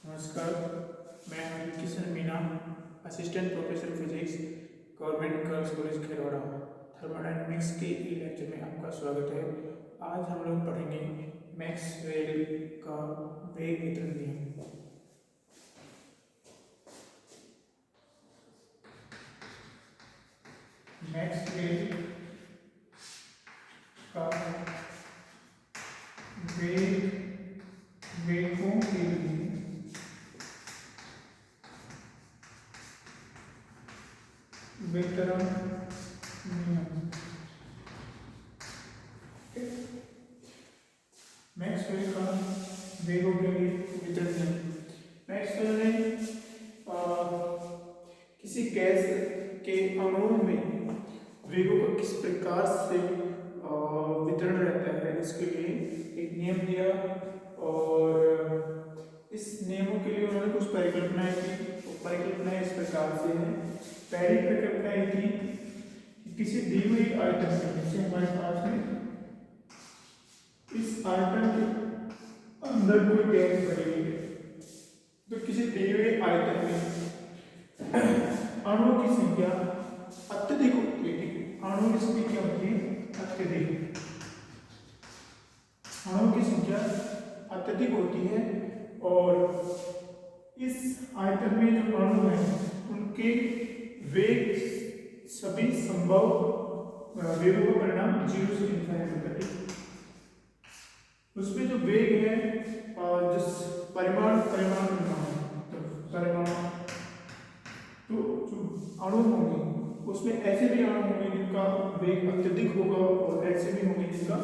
नमस्कार। मैं Kishan Meena, assistant professor physics, government girls college Kheroda. Thermodynamics के ई लेक्चर में आपका स्वागत है। आज हम लोग पढ़ेंगे मैक्सवेल का वेग वितरण नियम। मैक्सवेल का वेगों के लिए वितरण नियम। मैक्सवेल का वेगों के लिए वितरण नियम। मैक्सवेल ने किसी गैस के अणुओं में वेगों का किस प्रकार से वितरण रहता है, इसके लिए एक नियम दिया और इस नियमों के लिए उन्होंने कुछ परिकल्पनाएं की। तो परिकल्पनाएं इस प्रकार से हैं। पहली परिकल्पना ये थी कि किसी दी हुई आयतन में, जैसे हमारे पास में इस आयतन के अंदर कोई गैस भरी हुई है, तो किसी दी हुई आयतन में अणुओं की संख्या अत्यधिक होती है। अणुओं की संख्या क्या होती है? अत्यधिक। अणुओं की संख्या अत्यधिक होती है और इस आयतन में जो अणु हैं उनके वेग सभी संभव वेगों का परिणाम 0 से इनफाइनाइट होता है। उसमें जो वेग है, जिस परिमाण तो जो अणु होंगे उसमें ऐसे भी अणु होंगे जिनका वेग अत्यधिक होगा और ऐसे भी होंगे जिनका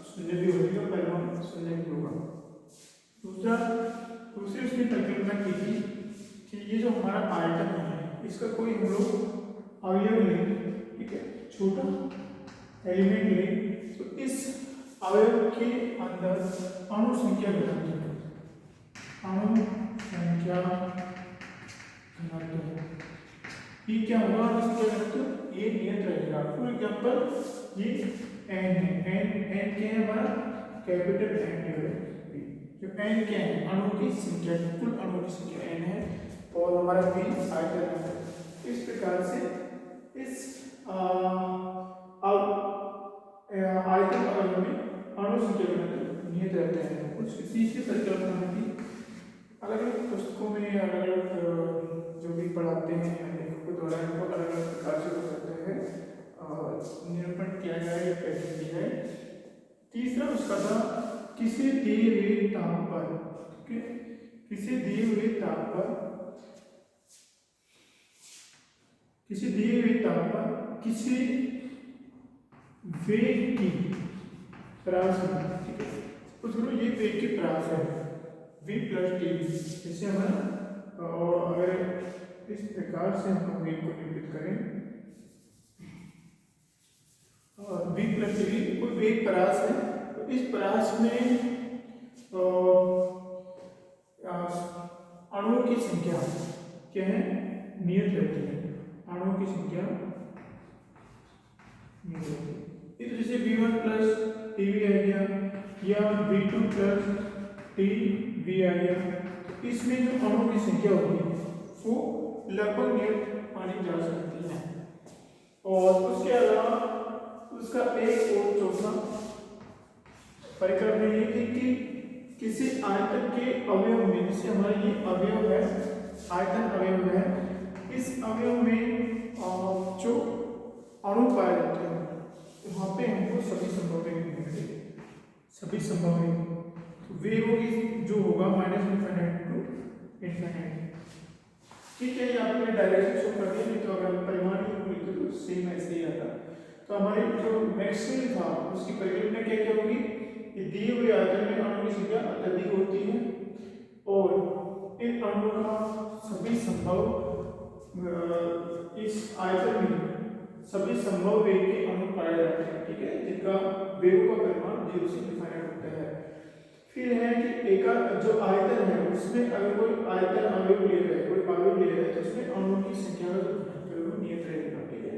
शून्य भी होगा, परिमाण शून्य भी होगा। दूसरी उसने परिकल्पना की थी कि ये जो हमारा आयतन है इसका कोई हम लोग अवयव लें, ठीक है, छोटा एलिमेंट लें, तो इस अवयव के अंदर अणु संख्या घनत्व ये क्या होगा? अणु संख्या घनत्व ये नियत रहेगा। फॉर एग्जांपल ये n है, n क्या है हमारा? Capital N divided b। जो n क्या है? अणु की संख्या, कुल अणु की संख्या n है और हमारा v आयतन है। इस प्रकार से इस आयतन अवयव में अणु संख्या घनत्व नियत रहते हैं। कुछ तीसरी परिकल्पना थी, अलग अलग पुस्तकों में अलग अलग जो भी पढ़ाते हैं लेखकों द्वारा इनको अलग अलग प्रकार से बताते हैं निरूपण किया जाए या पैटर्न दिया जाए। तीसरा उसका था किसी दिए हुए ताप पर, किसी दिए हुए ताप पर किसी वेग की परास, ठीक है, तो ये वेग की परास है v प्लस टी, इससे हमारा, और अगर इस प्रकार से हम वेग को निरूपित करें और v प्लस टी कोई वेग परास है, तो इस परास में अणुओं की संख्या क्या है? नियत रहती है। अणुओं की संख्या नियत रहती है। ये तो जैसे v1 प्लस टीवी आ गया या v2 प्लस टीवी आ गया, तो इसमें जो अणुओं की संख्या होगी वो लगभग नियत मानी जा सकती है। और उसके अलावा उसका एक और चौथा परिकल्पना ये थी कि किसी आयतन के अवयव में, जैसे हमारा ये अवयव है, आयतन अवयव है, इस अवयव में जो अणु पाए जाते हैं वहाँ पे हमको सभी संभव वेग मिलेंगे, सभी संभव वेग। तो वेग होगी जो होगा -इनफाइनाइट टू इनफाइनाइट। ठीक है, ये आपने डायरेक्शन शो कर दिया, नहीं तो अगर परिमाण लिखते तो सेम ऐसे ही आता। तो हमारी जो मैक्सवेल था उसकी परिकल्पना क्या क्या होगी कि दिए हुए आयतन में अणुओं की संख्या अत्यधिक होती है और इन अणुओं का सभी संभव इस आयतन में सभी संभव वेग के अणु पाए जाते हैं, ठीक है, जिनका वेगों का परिमाण 0 से इनफाइनाइट होता है। फिर है कि एक जो आयतन है उसमें अगर कोई आयतन अवयव ले रहा है, कोई अवयव ले रहा है, तो उसमें अणुओं की संख्या का जो घनत्व है वो नियत रहेगा, ठीक है।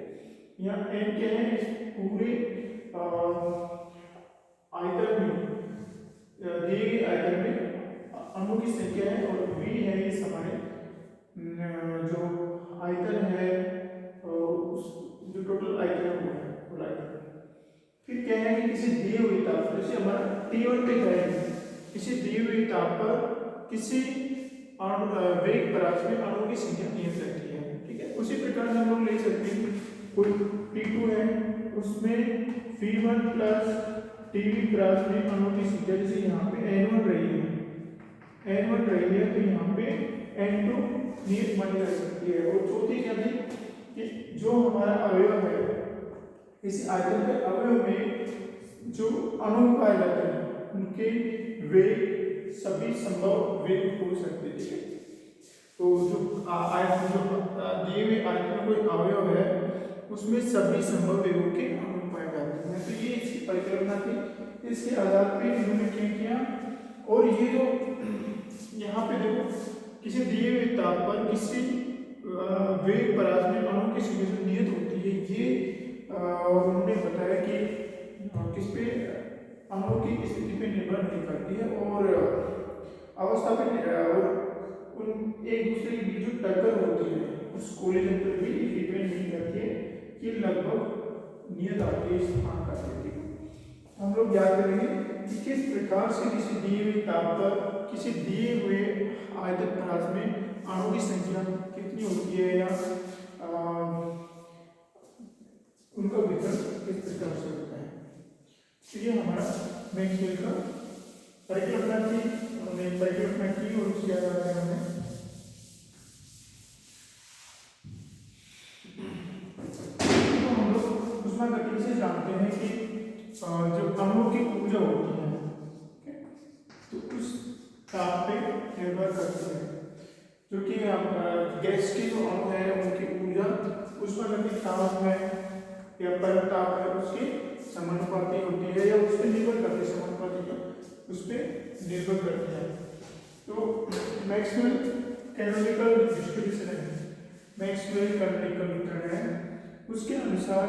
यहाँ n क्या है? इस पूरे आयतन में, दिए गए आयतन में अणु की संख्या है और v है इस हमारे जो आयतन है जो टोटल आयतन है वो है कुल आयतन। फिर क्या है कि किसी दिए हुए ताप पर, जैसे हमारा T1 पे है, किसी दिए हुए ताप पर किसी वेग परास में अणुओं की संख्या नियत रहती है, ठीक है। उसी प्रकार से हम लोग ले सकते हैं कोई T2 है, उसमें V1 प्लस TV परास में अणुओं की संख्या, जैसे यहाँ पे N1 रही है तो यहाँ पे N2 नियत मानी जा सकती है। और चौथी क्या थी कि जो हमारा अवयव है, इस आयतन के अवयव में जो अणु पाए जाते हैं उनके वेग सभी संभव वेग हो सकते हैं, ठीक है। तो जो आयतन जो दिए हुए आयतन में कोई अवयव है उसमें सभी संभव वेगों के अणु पाए जाते हैं। तो ये इसकी परिकल्पना थी, इसके आधार पर इन्होंने क्या किया। और ये जो यहाँ पे देखो किसी दिए हुए ताप पर किसी वेग परास में अणु की संख्या जो नियत होती है, ये उन्होंने बताया कि किस पे अणु की स्थिति पे निर्भर नहीं करती है और अवस्था पे और उन एक दूसरे के बीच जो टक्कर होती है उस कोलिजन पर भी डिपेंड नहीं करती है कि लगभग नियत आती है इस स्थान का। हम लोग याद करेंगे कि किस प्रकार से किसी दिए हुए ताप पर किसी दिए हुए आयतन परास में अणु की संख्या कितनी होती है या उनका वितरण किस प्रकार से होता है। तो ये हमारा मैक्सवेल का परिकल्पना थी, हमने परिकल्पना की और उसके आधार पर हमने तो हम लोग ऊष्मागतिकी से जानते हैं कि जो अणुओं की ऊर्जा होती है तो उस ताप पे निर्भर करती है, जो कि गैस के जो अणु है उनकी ऊर्जा ऊष्मागतिक ताप है या परम ताप है उसके समानुपाती होती है या उस पर निर्भर करती है, समानुपाती का उस पर निर्भर करती है। तो मैक्सवेल कैनोनिकल डिस्ट्रीब्यूशन है, मैक्सवेल कैनोनिकल वितरण है, उसके अनुसार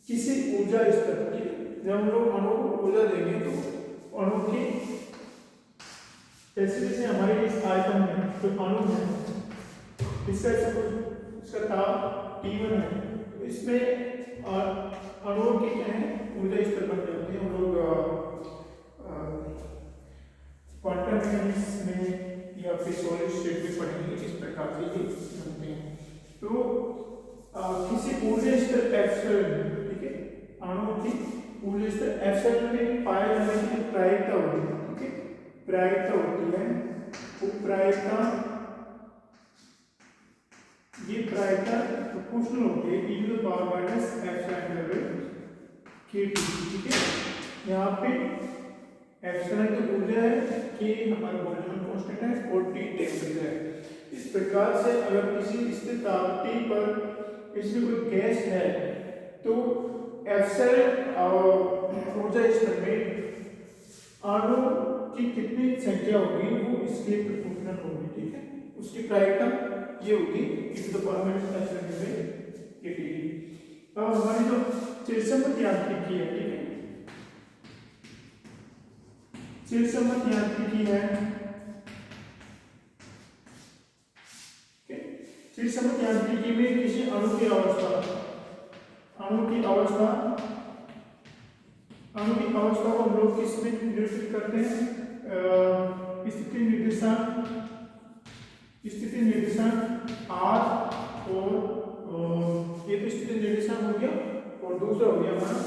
किसी ऊर्जा स्तर की जब हम लोग अणु को ऊर्जा देंगे तो अणु की जैसे जैसे हमारे इस आयतन में जो अणु है इसका ताप T1 है, तो इसमें अणुओं की क्या है ऊर्जा स्तर बन जाती है। हम लोग क्वांटम मैकेनिक्स में या फिर सॉलिड स्टेट में पढ़ेंगे किस प्रकार से ये बनते हैं। तो किसी ऊर्जा स्तर एप्सिलॉन, ठीक है, अणु की ऊर्जा स्तर एप्सिलॉन में पाए जाने की प्रायिकता होती है, ठीक है, प्रायिकता होती है। वो प्रायिकता ये प्रायिकता प्रोपोर्शनल होती है e to the power minus epsilon kT, ठीक है। यहाँ पे एप्सिलॉन तो ऊर्जा है, k हमारा बोल्ट्जमैन कांस्टेंट है और T टेम्परेचर है। इस प्रकार से अगर किसी स्थिर ताप T पर इसमें कोई गैस है तो एप्सिलॉन ऊर्जा स्तर में अणु की कितनी संख्या होगी वो इसके प्रोपोर्शनल होगी, ठीक है। उसकी प्रायिकता ये होगी e to the power minus epsilon kT। अब हमारी जो चिरसम्मत यांत्रिकी है, ठीक है, चिरसम्मत यांत्रिकी है, चिरसम्मत यांत्रिकी में किसी अणु की अवस्था को हम लोग किस में निरूपित करते हैं, स्थिति निर्देशांक R और ये तो स्थिति निर्देशांक हो गया और दूसरा हो गया हमारा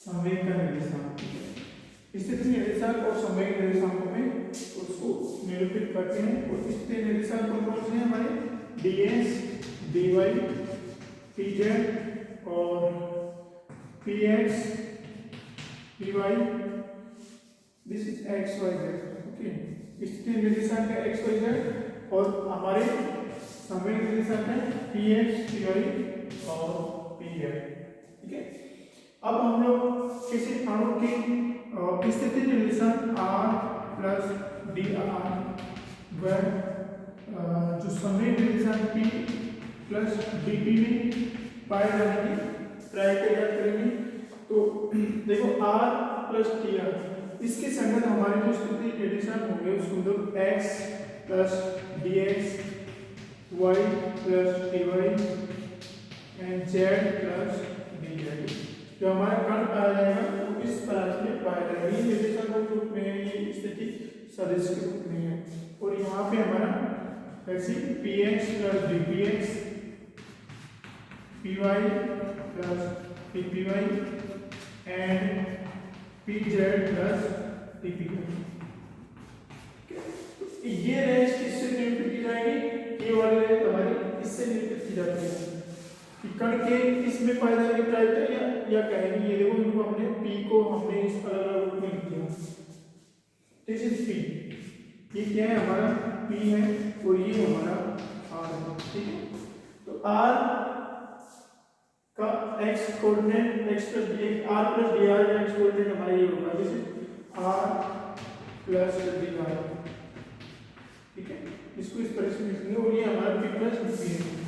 संवेग का निर्देशांक। स्थिति निर्देशांक और संवेग निर्देशांकों में उसको निरूपित करते हैं और स्थिति निर्देशांक कौन से हैं हमारे ds, dy, pz और px, py, this is x y z, okay. स्थिति निर्देशांक है x y z और हमारे संवेग निर्देशांक है px, py और pz, ठीक है। अब हम लोग किसी अणु की स्थिति निर्देशांक r प्लस dr व जो संवेग निर्देशांक p प्लस dt में पाए जाने की प्रायिकता ज्ञात करेंगे। तो देखो r प्लस dr इसके संगत हमारे जो स्थिति रिलेशन होंगे उसको हम लोग x plus dx y plus dy and z plus dz। जो हमारा कण पाया जाएगा वो इस प्रकार में पाया जाएगा। ये रिलेशन के रूप में है, ये स्थिति सदिश के रूप में है। और यहाँ पे हमारा ऐसे px plus dpx py plus dpy and pz plus dpy। ये रेंज किससे निरूपित की जाएगी? ये वाली रेंज हमारी इससे निरूपित की जाती है कि कण के इसमें पाए जाने की प्रायिकता या कहेंगे ये देखो इनको हमने p को हमने इस अलग अलग रूप में लिख दिया। दिस इज p, ये क्या है हमारा p है और ये हमारा r है, ठीक है। तो r का x coordinate x plus dx r plus dr का x कोऑर्डिनेट हमारा ये होगा, जैसे r प्लस dr, ठीक है। इसको इस तरह से लिखेंगे और ये हमारा p प्लस dp है।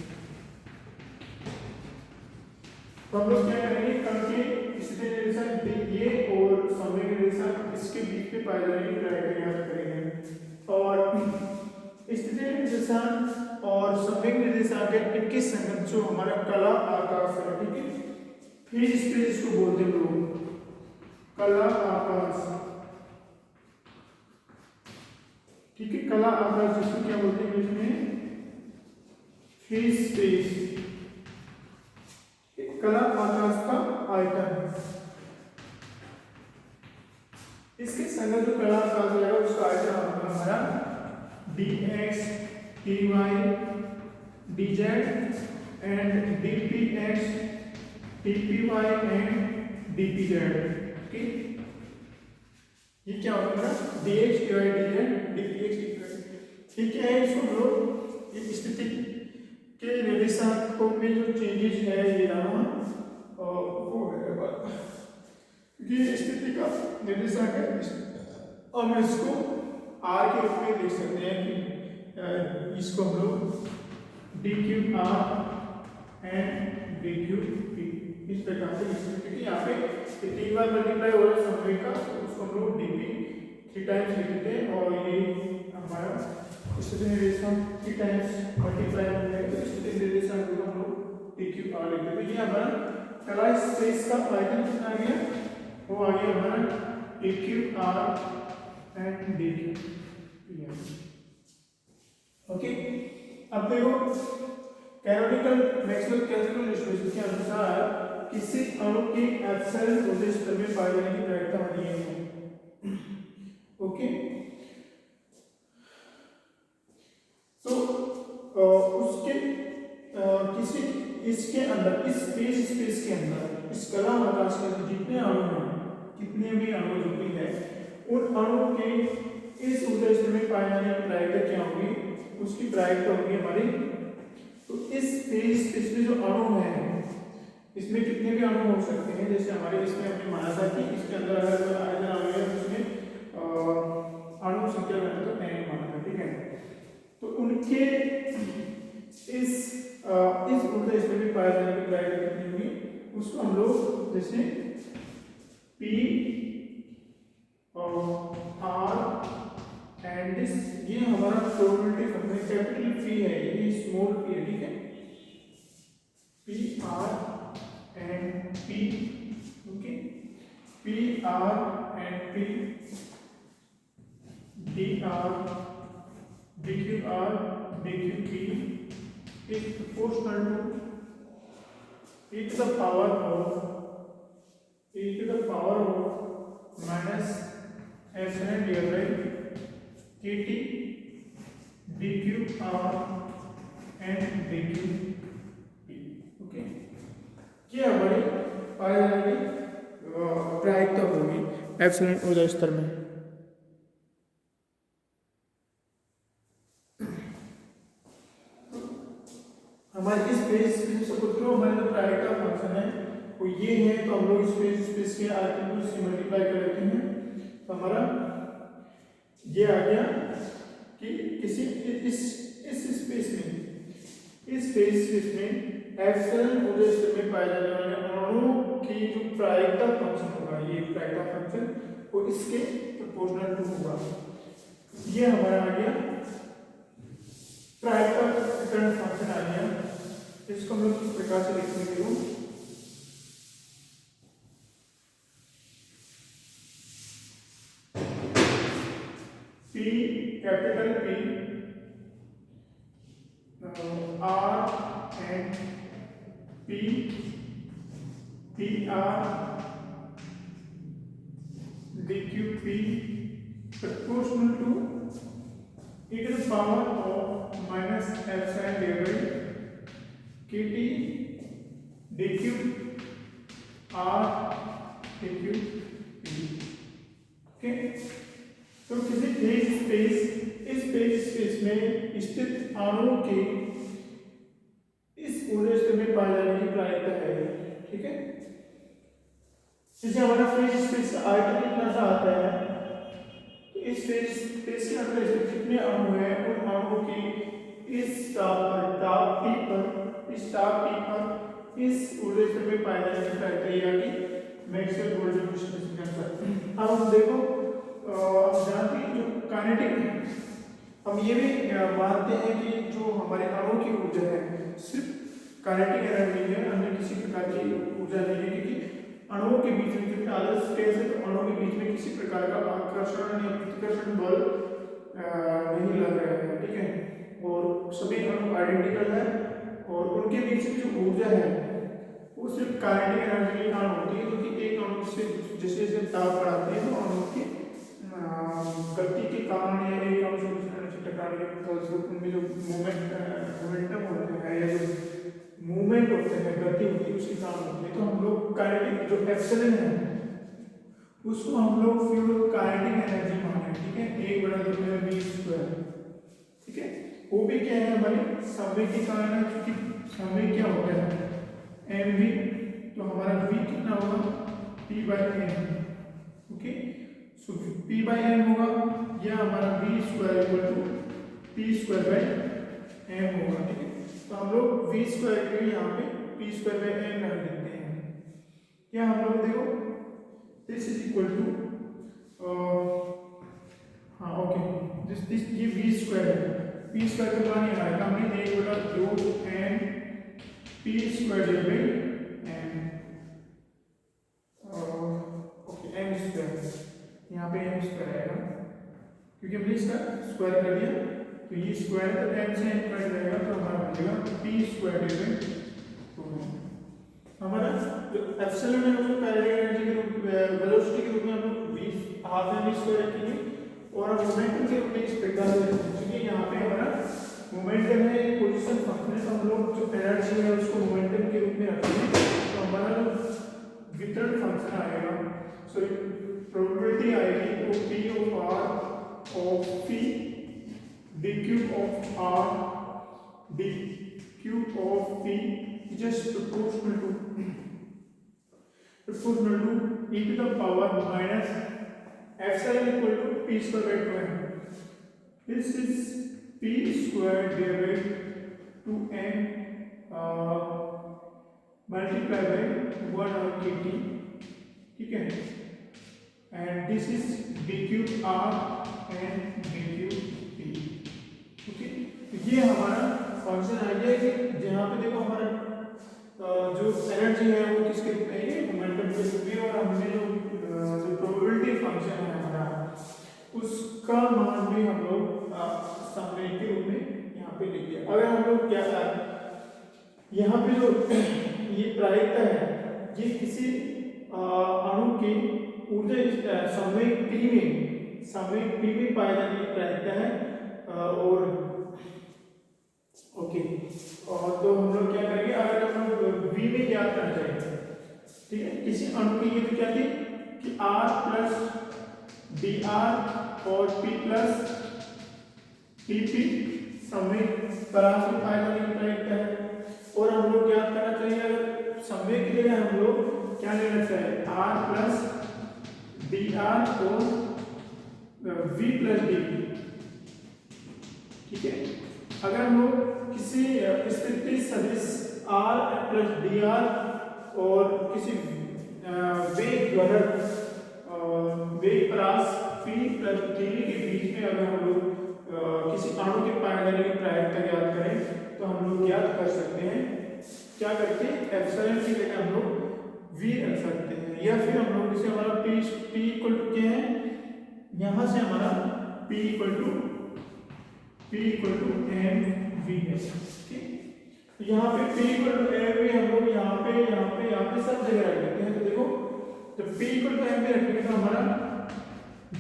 तो हम लोग क्या करेंगे, कण के स्थिति निर्देशांक ये और समय निर्देशांक इसके बीच में पाए जाने की प्रायिकता याद करेंगे। और स्थिति निर्देशांक और समय निर्देशांक इनके संगत जो हमारा कला आकाश है, ठीक है, फिर स्पेस को बोलते हैं लोग कला आकाश, ठीक है। कला आकाश जिसको क्या बोलते हैं इसमें फ्री स्पेस, कला आकाश का आयतन है। इसके संगत जो कला आकाश है उसका आयतन होगा हमारा dx dy dz and dpx dpy and dpz, ठीक। ये क्या होगा dx dy dz dpx dpy, ठीक है। इसको लोग ये स्थिति के निर्देशांकों में जो चेंजेस है ये यहाँ वो है बात, ये स्थिति का निर्देशांक है। हम इसको r के रूप में लिख सकते हैं कि इसको हम लोग dqr एंड dqp इस प्रकार से लिख सकते हैं, क्योंकि यहाँ पे 3 बार मल्टीप्लाई हो रहा है समय का, तो उसको हम लोग dp 3 टाइम्स लिख देते हैं और ये हमारा स्थिति निर्देशांक 3 टाइम्स मल्टीप्लाई हो जाएगा, तो स्थिति निर्देशांक को हम लोग dqr लिख देते हैं। ये हमारा कला स्पेस का आयतन कितना आ गया, वो आ गया हमारा dqr एंड dq, ओके। अब देखो कैनोनिकल मैक्सवेल कैनोनिकल इक्वेशन के अनुसार किसी अणु के एप्सिलॉन ऊर्जा स्तर में पाए जाने की प्रायिकता होनी है, ओके। तो उसके किसी इसके अंदर इस स्पेस के अंदर इस कला आकाश के अंदर जितने अणु हैं, कितने भी अणु जो भी है, उन अणुओं के इस ऊर्जा स्तर में पाए जाने की प्रायिकता क्या होगी, उसकी प्रायिकता होगी हमारी। तो इस स्पेस में जो अणु है इसमें कितने भी अणु हो सकते हैं, जैसे हमारे इसमें हमने माना था कि इसके अंदर अगर आयतन अणु है उसमें अणु संख्या है तो n माना था, ठीक है। तो उनके इस ऊर्जा स्तर में पाए जाने की प्रायिकता कितनी होगी, उसको हम लोग जैसे p r एंड दिस, ये हमारा प्रोबेबिलिटी फंक्शन कैपिटल p है, ये स्मॉल p है, ठीक है। p r and p, okay, p r and p dr dqr dqp is proportional to e to the power of minus epsilon divided by kt dqr and dqp, okay. ये हमारी पाए जाने की प्रायिकता होगी एप्सिलॉन ऊर्जा स्तर में। हमारे इस स्पेस में सपोज करो हमारे जो प्रायिकता फंक्शन है वो ये है, तो हम लोग स्पेस के आयतन को इससे मल्टीप्लाई कर देते हैं, तो हमारा ये आ गया कि किसी इस स्पेस में एप्सिलॉन ऊर्जा स्तर में पाए जाने वाले अणुओं की जो प्रायिकता फंक्शन होगा, ये प्रायिकता फंक्शन वो इसके प्रोपोर्शनल टू होगा। ये हमारा आ गया प्राइम का रिटर्न फंक्शन आ गया। इसको हम लोग किस प्रकार से लिखेंगे देखो, P capital P R and P PR DQP proportional to e to the power of minus epsilon divided KT dq R dq P। Okay, तो किसी फेज स्पेस में स्थित अणुओं के इस ऊर्जा स्तर में पाए जाने की प्रायिकता है। ठीक है, जैसे हमारा फेज स्पेस का आयतन कितना सा आता है, तो इस फेज स्पेस के अंदर जितने अणु हैं उन अणुओं की इस ताप T पर इस ऊर्जा स्तर में पाए जाने की प्रायिकता यानी मैक्सवेल बोल्ट्जमैन डिस्ट्रीब्यूशन के अनुसार। अब हम देखो जानते हैं जो काइनेटिक, हम ये भी मानते हैं कि जो हमारे अणुओं की ऊर्जा है सिर्फ काइनेटिक एनर्जी है, अन्य किसी प्रकार की ऊर्जा नहीं है, क्योंकि अणुओं के बीच में क्योंकि आदर्श केस है तो अणुओं के बीच में किसी प्रकार का आकर्षण या प्रतिकर्षण बल नहीं लग रहा है। ठीक है, और सभी अणु आइडेंटिकल है और उनके बीच में जो ऊर्जा है वो सिर्फ काइनेटिक एनर्जी के कारण होती है, क्योंकि एक अणु से जैसे जैसे ताप बढ़ाते हैं तो अणुओं की गति के कारण या एक अणु से दूसरे अणु से टकराने के फलस्वरूप उनमें जो मोमेंटम होते हैं या जो मूवमेंट होते हैं, गति होती है, उसके कारण होती है। तो हम लोग काइनेटिक जो एप्सिलॉन है उसको हम लोग प्योर काइनेटिक एनर्जी माने। ठीक है, 1/2v²। ठीक है, वो भी क्या है हमारे समय के कारण है, क्योंकि समय क्या होता है mv, तो हमारा v कितना होगा p/m। ओके, सो p/m होगा या हमारा v² = p²/m होगा। ठीक है, तो हम लोग v² के यहाँ पे p²/m रख देते हैं। क्या हम लोग देखो दिस इज इक्वल टू हाँ ओके, दिस ये v² है, p² का मान यहाँ आएगा हमने 1/2m p²/m ओके m², यहाँ पे m² आएगा क्योंकि हमने इसका स्क्वायर कर दिया, तो ये स्क्वायर तो m से m कट जाएगा तो हमारा बनेगा p²/2। हमारा जो एप्सिलॉन है उसको काइनेटिक एनर्जी के रूप में वेलोसिटी के रूप में हम लोग v² रखेंगे और हम मोमेंटम के रूप में इस प्रकार से रखेंगे, क्योंकि यहाँ पे हमारा मोमेंटम है एक पोजीशन फंक्शन है, तो हम लोग जो एनर्जी है उसको मोमेंटम के रूप में रखेंगे, तो हमारा जो वितरण फंक्शन आएगा सॉरी प्रोबेबिलिटी आएगी तो p of p dq of r dq of p just proportional to e to the power minus epsilon equal to p²/2m. This is p² / 2m multiplied by 1/kT. ठीक है, and this is dqr and dqp। Okay, तो ये हमारा function आ गया कि जहाँ पे देखो हमारा जो एनर्जी है वो किसके रूप में है, मोमेंटम के रूप में, और हमने जो प्रोबेबिलिटी फंक्शन है हमारा उसका मान भी हम लोग समय के रूप में यहाँ पे लिख दिया। अगर हम लोग क्या यहाँ पे जो ये प्रायिकता है ये किसी अणु की ऊर्जा समय p में पाए जाने की प्रायिकता है। और ओके, और तो हम लोग क्या करेंगे, अगर हम लोग v में ज्ञात करना चाहेंगे, ठीक है, किसी अणु की ये तो क्या थी कि r + dr और p + pp समय परास में पाए जाने की प्रायिकता है। और हम लोग ज्ञात करना चाहिए, अगर समय की जगह हम लोग क्या लेना चाहिए r + dr और v + dp। ठीक है, अगर हम लोग किसी स्थिति सदिश r + dr और किसी वेग त्वरण वेग परास p प्लस dv के बीच में अगर हम लोग किसी अणु के पाए जाने की प्रायिकता ज्ञात करें तो हम लोग ज्ञात कर सकते हैं क्या करके एप्सिलॉन की जगह हम लोग v रख सकते हैं, या फिर हम लोग जैसे हमारा p इक्वल टू क्या है, यहाँ से हमारा p इक्वल टू mv है। ठीक, तो यहाँ पे p इक्वल टू mv हम लोग यहाँ पे सब जगह रख देते हैं। तो देखो जब p इक्वल टू mv रखेंगे तो हमारा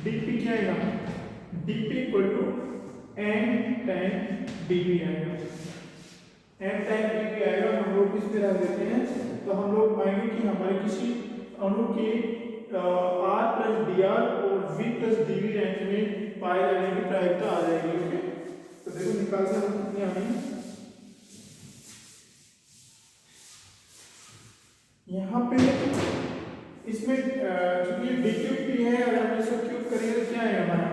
dp क्या आएगा, dp equal to m tan dv आएगा। m tan dv आएगा, हम लोग किस पे रख देते हैं तो हम लोग पाएंगे कि हमारे किसी अणु के r प्लस dr और v प्लस dv रेंज में पाए जाने की प्रायिकता आ जाएगी। ओके, तो देखो निकालते हैं कितनी आ गई, यहाँ पे इसमें क्योंकि ये d क्यूब p है, अगर हम इसको क्यूब करेंगे तो क्या है हमारा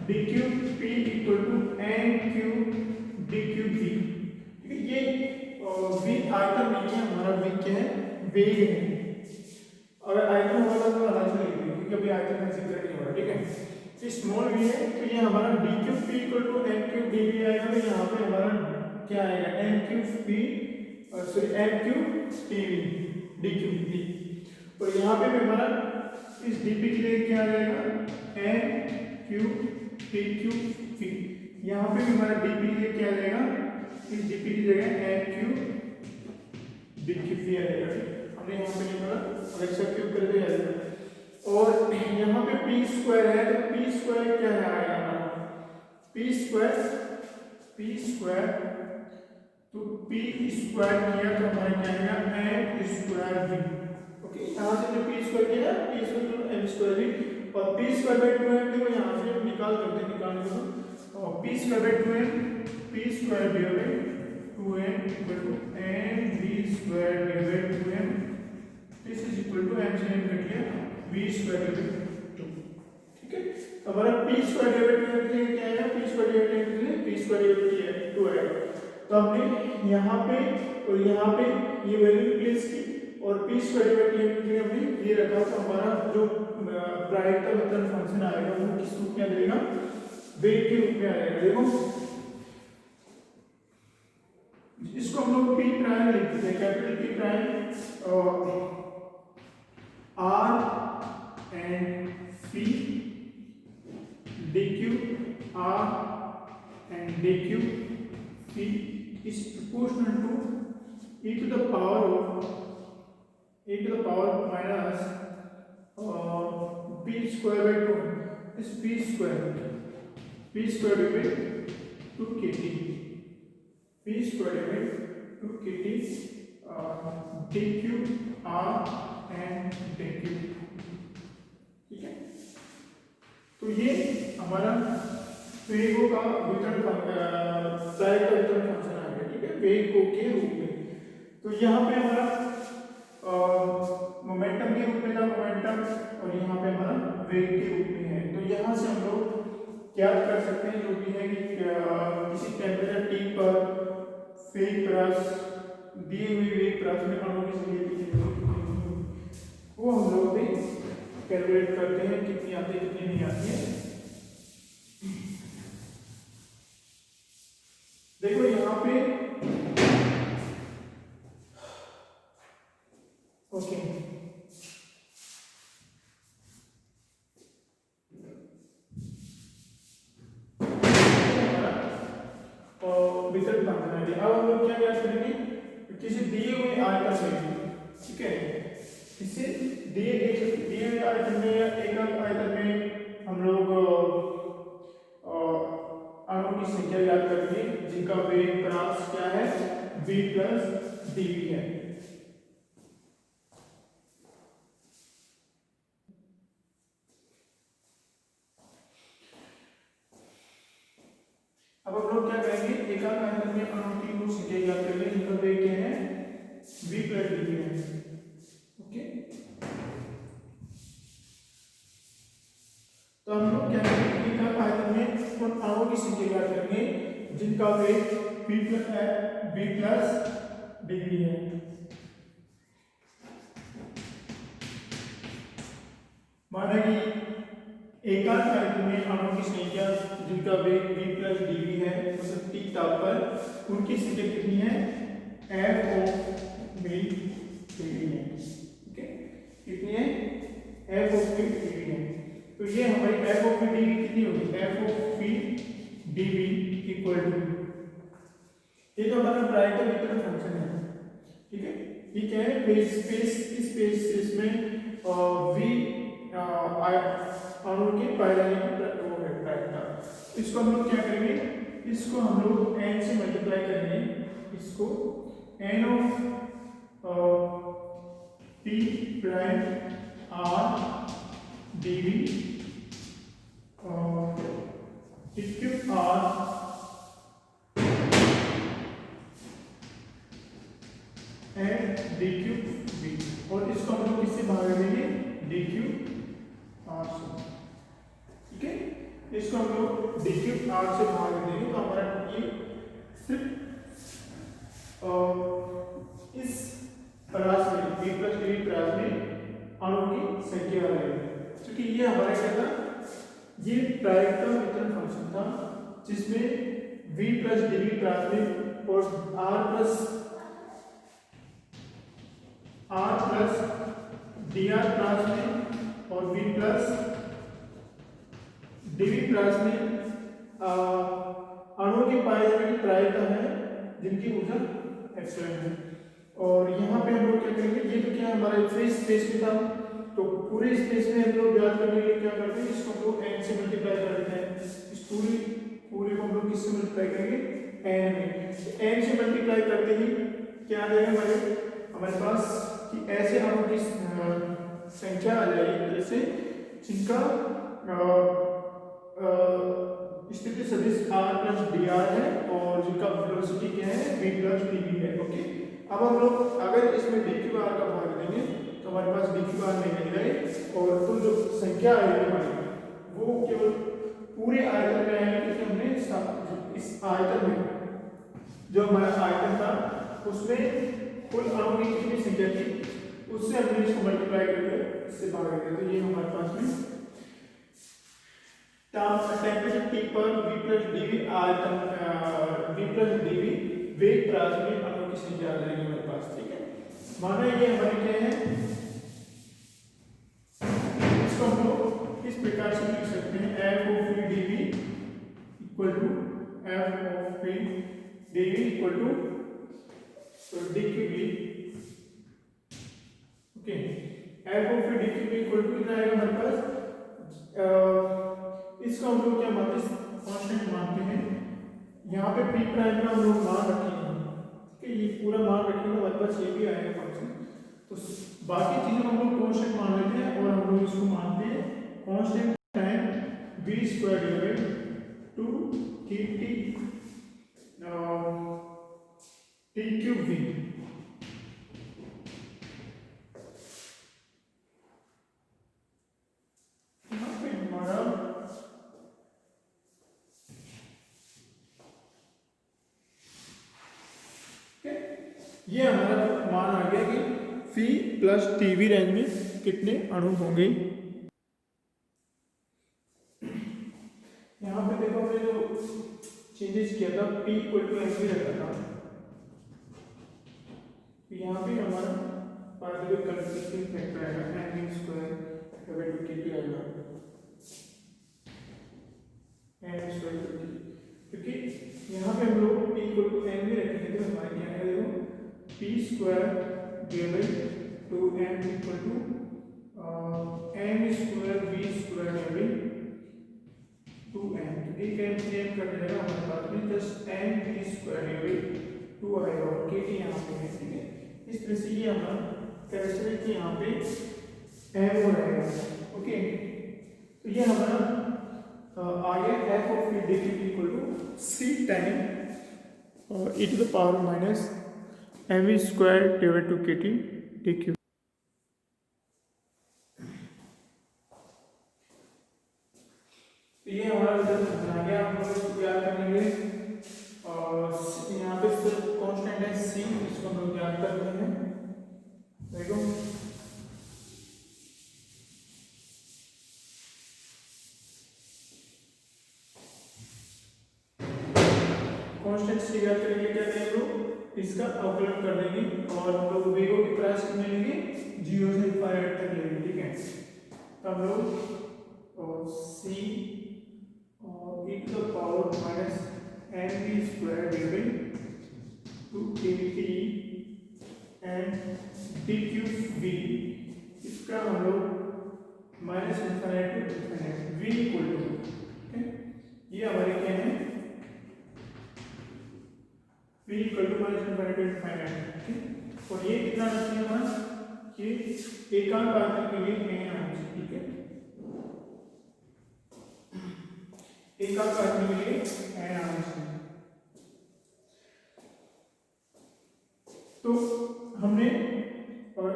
d cube p equal to n cube d cube v। ठीक है, ये v आयतन नहीं है हमारा, v क्या है, वेग है। अगर आयतन होगा तो अलग से लिख देंगे क्योंकि अभी आयतन का जिक्र नहीं हो रहा। ठीक है, तो स्मॉल v है तो ये हमारा d cube p equal to n cube dv आएगा। तो यहाँ पे हमारा क्या आएगा, n cube p sorry n cube dv d cube p, और यहाँ पे भी हमारा इस dp के लिए क्या आ जाएगा, n cube p cube p। यहाँ पे भी हमारा dp के लिए क्या आ जाएगा, इस dp की जगह n cube d cube p आ जाएगा। हमने यहाँ पे निकाला, अगर इसका क्यूब कर दिया जाएगा। और यहाँ पे p स्क्वायर है तो p स्क्वायर क्या है आएगा हमारा, p स्क्वायर तो p स्क्वायर किया तो हमारा क्या आएगा, m स्क्वायर v। ओके, यहाँ से जो p स्क्वायर किया है p स्क्वायर तो m स्क्वायर v, और p स्क्वायर बाय 2m देखो यहाँ से निकालने को, और p square by 2m, p square divide by 2m equal to mv square divide by 2m, this is equal to m से m कट गया v स्क्वायर डिवाइड बाय 2। ठीक है, तो हमारा p स्क्वायर डिवाइड बाय 2 क्या आएगा, p square divide by 2 p square divide by 2 आएगा। तो हमने यहाँ पे और यहाँ पे ये वैल्यू प्लेस की, और p स्क्वायर डिवाइड बाय 2 के लिए हमने ये रखा, तो हमारा जो प्रायिकता वितरण फंक्शन आएगा वो किस रूप में आ जाएगा, वेग के रूप में आ जाएगा। देखो इसको हम लोग p प्राइम लिखते हैं, capital p prime r and p dq r and dq p is proportional to e to the power minus p square by 2, is p square divided 2 kt, p square divided 2 kt dq r and dq। ठीक है, तो ये हमारा वेगों का वितरण function आ गया। ठीक है, वेगों के रूप में। तो यहाँ पे हमारा मोमेंटम के रूप में था मोमेंटम, और यहाँ पे हमारा वेग के रूप में है। तो यहाँ से हम लोग क्या कर सकते हैं, जो भी है कि किसी टेम्परेचर T पर वेग प्लस दिए हुए वेग प्लस में अणु की संख्या वो हम लोग भी कैलकुलेट करते हैं, कितनी आती है कितनी नहीं आती है। देखो यहाँ पे ओके, वितरण फंक्शन है। अब हम लोग क्या ज्ञात करेंगे, किसी दिए हुए आयतन में, ठीक है, किसी दिए हुए आयतन में या एकक आयतन में हम लोग अणु की संख्या ज्ञात करेंगे जिनका वेग परास क्या है, v प्लस dv है। अब हम लोग क्या करेंगे, एकक आयतन में अणु की वो संख्या ज्ञात करेंगे जिनका वेग क्या है, v प्लस dv है। ओके, तो हम लोग क्या करेंगे, एकक आयतन में उन अणुओं की संख्या ज्ञात करेंगे जिनका वेग v प्लस dv है। माना कि एकांत आयतन में अणुओं की संख्या जिनका वेग v प्लस dv है, मतलब t ताप पर, उनकी संख्या कितनी है? f ऑफ v dv है। ओके, कितनी है? f ऑफ v dv है। तो ये हमारी f ऑफ v dv कितनी होगी? f of v dv equal to, ये तो हमारा प्रायिकता वितरण फंक्शन है, ठीक है। ये क्या है? फेज स्पेस, इस फेज स्पेस में v अणु के पाए जाने की वो है प्रायिकता। इसको हम लोग क्या करेंगे? इसको हम लोग n से मल्टीप्लाई करेंगे, इसको n of t prime r dv t cube r and d cube v, और इसको हम लोग किससे भाग देंगे? डी क्यूब r से, ठीक है। इसको हम लोग डी क्यूब r से भाग देंगे तो हमारा ये सिर्फ इस परास में v प्लस dv परास में अणु की संख्या आ रही है, क्योंकि ये हमारा क्या था? ये प्रायिकता वितरण फंक्शन था जिसमें v प्लस dv परास में और r प्लस dr प्लस में और v प्लस dv प्लस में अणुओं के पाए जाने की प्रायिकता है जिनकी ऊर्जा एप्सिलॉन है। और यहाँ पे हम लोग क्या करेंगे? ये तो क्या है? हमारा फ्री स्पेस में था, तो पूरे स्पेस में हम लोग ज्ञात करने के लिए क्या करते हैं? इसको हम लोग n से मल्टीप्लाई कर देते हैं। इस पूरे को हम लोग किससे मल्टीप्लाई करेंगे? n में। n से मल्टीप्लाई करते ही क्या आ जाएगा हमारे पास कि ऐसे अणु की संख्या आ जाएगी जैसे जिनका स्थिति सदिश r प्लस dr है और जिनका वेलोसिटी क्या है? v प्लस dv है। ओके, अब हम लोग अगर इसमें d क्यू r का भाग देंगे तो हमारे पास d क्यू r नहीं रहेगा, और तो जो संख्या आएगी हमारी वो केवल पूरे आयतन में आएगी, क्योंकि हमने इस आयतन में जो हमारा आयतन था उसमें कुल अणुओं की कितनी संख्या थी उससे हमने इसको मल्टीप्लाई करके इससे भाग दिया, तो ये हमारे पास में टेम्परेचर T पर v प्लस dv आयतन v प्लस dv वेग परास में अणुओं की संख्या आ जाएगी हमारे पास, ठीक है। माना ये हमारे क्या है? इसको हम लोग इस प्रकार से लिख सकते हैं f of v dv equal to f of v dv equal to dqv। Okay, f of v dqv equal to कितना आएगा हमारे पास? इसको हम लोग क्या मानते हैं? कांस्टेंट मानते हैं। यहाँ पे p प्राइम का हम लोग मान रखेंगे, ठीक है। ये पूरा मान रखेंगे हमारे पास ये भी आएगा फंक्शन, तो बाकी चीजें हम लोग कांस्टेंट मान लेते हैं और हम लोग इसको मानते हैं constant time v square divided 2 kt t cube v। यहाँ पे हमारा ये हमारा मान आ गया कि फी प्लस टीवी रेंज में कितने अणु होंगे। यहाँ पे देखो हमने जो चेंजेस किया था P इक्वल टू एम रखा था, यहाँ पे हमारा पार्टिकल कंडक्टिंग फैक्टर आएगा एम स्क्वायर डिवाइडेड बाय के आएगा एम स्क्वायर, क्योंकि यहाँ पे हम लोग P इक्वल टू एम रखेंगे तो हमारे क्या है? देखो p square divided to m equal to m square v square divided 2m, तो एक m कर देगा हमारे पास में just m v square divided 2 आएगा और kt यहाँ पे है, ठीक है। इस तरह से ये हमारा कैरेक्टरिस्टिक यहाँ पे m हो रहेगा। ओके, तो ये हमारा आ गया f of v dq equal to c time e to the power minus mv square divided to kt dq। तो ये हमारा रिजल्ट आ गया। हम लोग इसको याद करेंगे और यहाँ पे सिर्फ कांस्टेंट है c, इसको हम लोग याद कर रहे हैं। देखो कांस्टेंट सी ज्ञात करने के लिए क्या करेंगे हम लोग इसका अवकलन कर देंगे और हम लोग वेगों की प्राइस कितने लेंगे 0 से इनफाइनाइट तक लेंगे, ठीक है। तो हम लोग सी और e to the power minus N v square divide two k T and d cube v, इसका हम लोग minus infinite to infinite v equal to, ठीक है। ये हमारे क्या है v equal to minus infinite to infinite, ठीक। और ये कितना आना चाहिए हमारा, ये एकांक आने के लिए n आना चाहिए, ठीक है। एकांक आने के लिए n आना चाहिए। तो हमने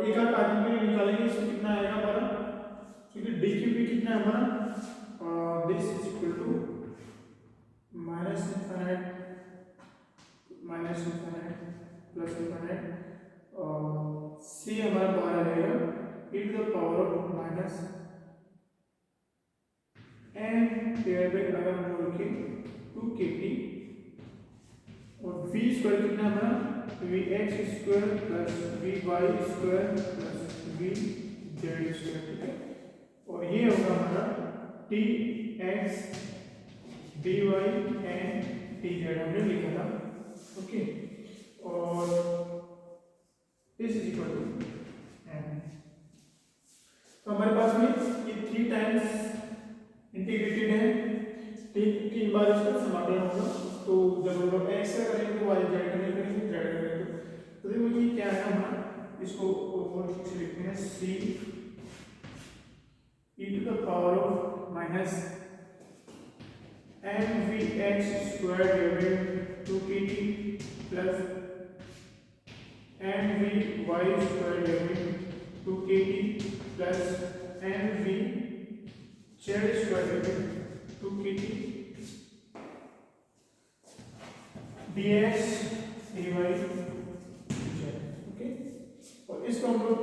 एकांक आने के लिए निकालेंगे, इसमें कितना आएगा हमारा, क्योंकि डी क्यू भी कितना है हमारा, this is equal to minus infinite plus infinite और सी हमारा बाहर आ जाएगा e to the power of minus n divide by अगर हम लोग लिखें 2kt और v स्क्वायर कितना हमारा vx square plus vy square plus vz square, ठीक है। और ये होगा हमारा dx dy एंड dz हमने लिखा था, ओके। और this is equal to n, तो हमारे पास में ये 3 टाइम्स इंटीग्रेटेड है, 3 बार इसका समाकलन होगा। तो जब हम लोग x का करेंगे तो y z का नहीं करेंगे, z का करेंगे। तो देखो ये क्या है हमारा, इसको और से लिखते हैं c e to the power of minus mvx square divided 2kt plus mvy square divided 2kt plus mvz square divided 2kt dx dy z, okay. और इसको हम लोग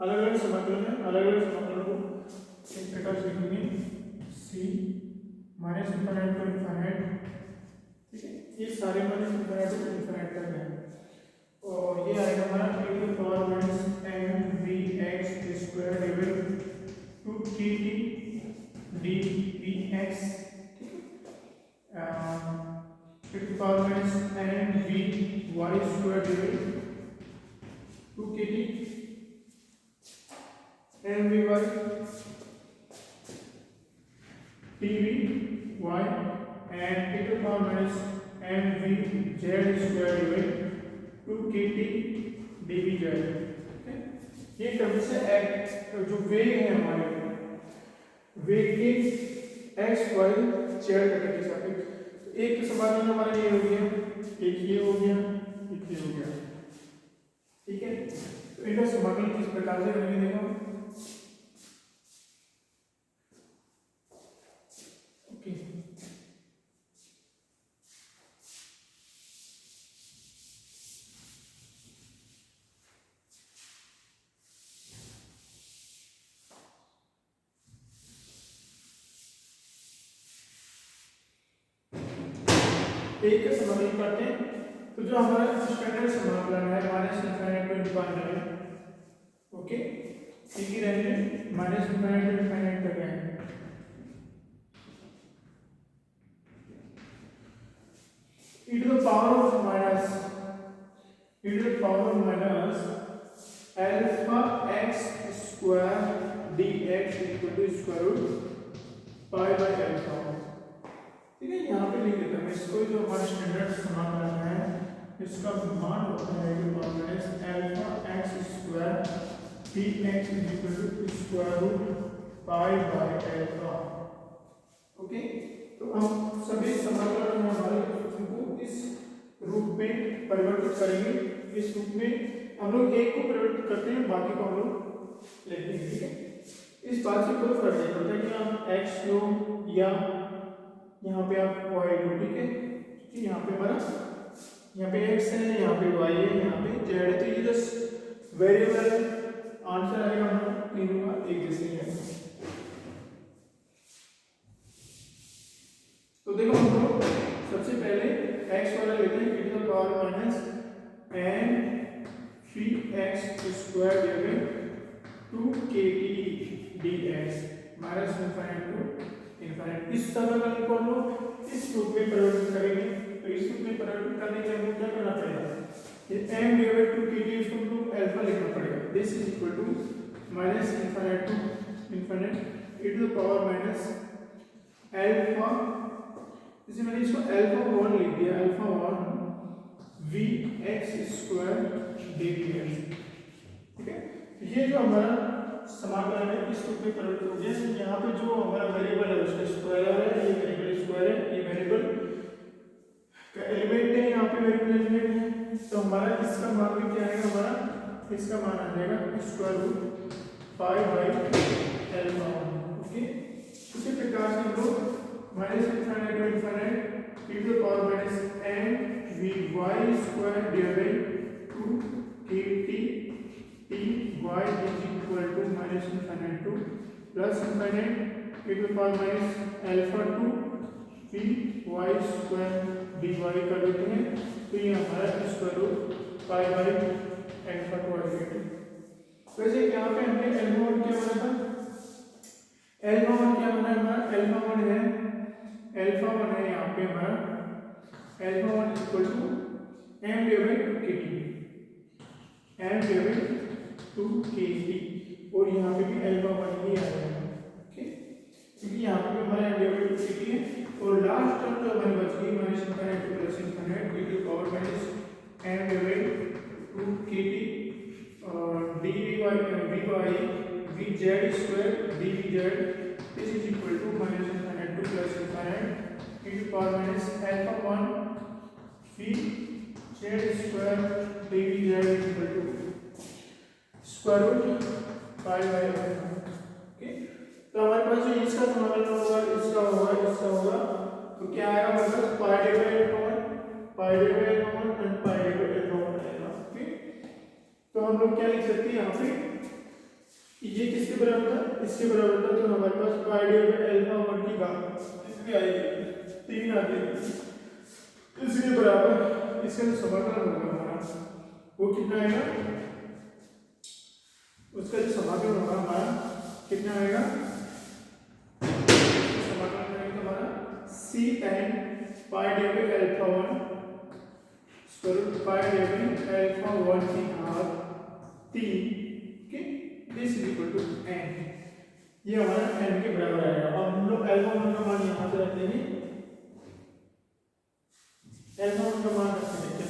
अलग अलग समाकलन है, अलग अलग समाकलन को इस प्रकार से लिखेंगे c minus infinite to infinite, ठीक है। ये सारे माइनस इनफाइनाइट टू इनफाइनाइट तक है। और ये आएगा हमारा e to the power minus mvx square divided 2kt dvx, ठीक है। e to the power minus mvy square divided 2kt mvy dvy and e to the power minus mvz square divided 2kt dvz, okay। ये term से जो वेग है हमारे वेग के x y z घटक के सापेक्ष, एक के समाकलन हमारा ये हो गया, एक ये हो गया, एक ये हो गया, ठीक है। तो इनका समाकलन किस प्रकार से करेंगे देखो, ओके। एक का समाकलन करते हैं, तो जो हमारा स्टैंडर्ड समाकलन है minus infinite to infinite, okay, ठीक ही रहेंगे, माइनस इनफाइनाइट टू इनफाइनाइट तक है। e to the power of minus alpha x square dx equal to square root pi by alpha, ठीक है। यहाँ पे लिख देता हूँ इसको, जो हमारा स्टैंडर्ड समाकलन है इसका मान होता है e to the power minus alpha x square dx equal to square root pi by alpha, okay. तो हम सभी समाकलन में हमारे को इस रूप में परिवर्तित करेंगे। इस रूप में हम लोग एक को परिवर्तित करते हैं, बाकी को हम लोग लेते हैं, ठीक है। इस बात से कोई फर्क नहीं पड़ता कि आप x लो या यहाँ पे आप y लो, ठीक है। क्योंकि यहाँ पे हमारा यहाँ पे x है, यहाँ पे y है, यहाँ पे z है, तो ये जस्ट वेरिएबल आंसर आएगा हमारा तीनों का एक जैसे ही है। तो देखो हम लोग सबसे पहले x वाला लेते हैं e to the power minus n v x square divided 2kt dx minus infinite to infinite. इस समीकरण को हम लोग इस रूप में परिवर्तित करेंगे। तो इस रूप में परिवर्तित करने के लिए हमको क्या करना पड़ेगा, ये m डिवाइडेड 2kt इसको हम लोग अल्फा लिखना पड़ेगा। This is equal to minus infinite to infinite e to the power minus alpha, इसे मैंने इसको अल्फा 1 लिख दिया, alpha 1 v x square dx। ठीक है, ये जो हमारा समाकलन है इस रूप में परिवर्तित हो गया। यहाँ पे जो हमारा वेरिएबल है उसका स्क्वायर है, ये वेरिएबल स्क्वायर है, ये वेरिएबल का एलिमेंट है, यहाँ पे वेरिएबल एलिमेंट है। तो हमारा इसका मान भी क्या आएगा, हमारा इसका मान आ जाएगा square root pi by alpha. Okay, उसी प्रकार से हम लोग minus infinite to infinite e to the power minus n v y square divided 2kt y is equal to minus infinite to plus infinite e to the power minus alpha 2 v y square dy कर देते हैं। तो ये हमारा square root pi by alpha 2 आ जाएगा। वैसे यहाँ पे हमने अल्फा 1 क्या बना था, अल्फा 1 क्या बना है हमारा, अल्फा 1 है यहाँ पे हमारा alpha 1 equal to m divided 2kt और यहाँ पे भी अल्फा 1 ही आएगा। ओके, क्योंकि यहाँ पे हमारा m डिवाइडेड 2kt है और लास्ट टर्म जो हमारी बच गई minus infinite to plus infinite e to the power minus m divided 2kt और vz square dvz this is equal to minus infinite to plus infinite e to power minus alpha 1 vz square dvz equal to square root pi by alpha. Okay, तो हमारे पास जो इसका समाकलन होगा, इसका होगा तो क्या आएगा, मतलब पाई divided alpha 1 and pi divided alpha 1 आएगा। ओके, तो हम लोग क्या लिख सकते हैं यहाँ पे, ये किसके बराबर था, इसके बराबर था। तो हमारे पास पाई डिवाइडेड अल्फा 1 की घात कितनी आएगी, 3 आ जाएगी। इसके बराबर इसका जो समाकलन होगा हमारा वो कितना आएगा, उसका जो समाकलन होगा हमारा कितना आएगा, समाकलन करेंगे तो हमारा cn pi divided alpha 1 square root pi divided alpha 1 की घात 3। Okay, this is equal to n, ये हमारा n के बराबर आएगा। अब हम लोग अल्फा 1 का मान यहाँ से रख देंगे, अल्फा 1 का मान रख देंगे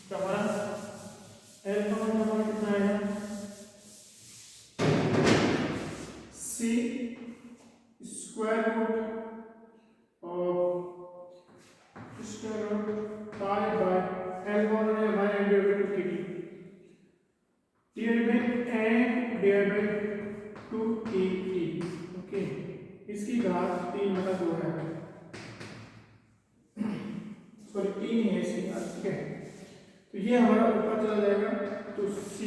तो हमारा अल्फा 1 का मान कितना आएगा, c स्क्वायर रूट और square root pi by alpha 1 है हमारा n डिवाइडेड 2kt। ओके, इसकी घात 3/2 है, सॉरी 3 है इसकी घात। ठीक है, तो ये हमारा ऊपर चला जाएगा तो c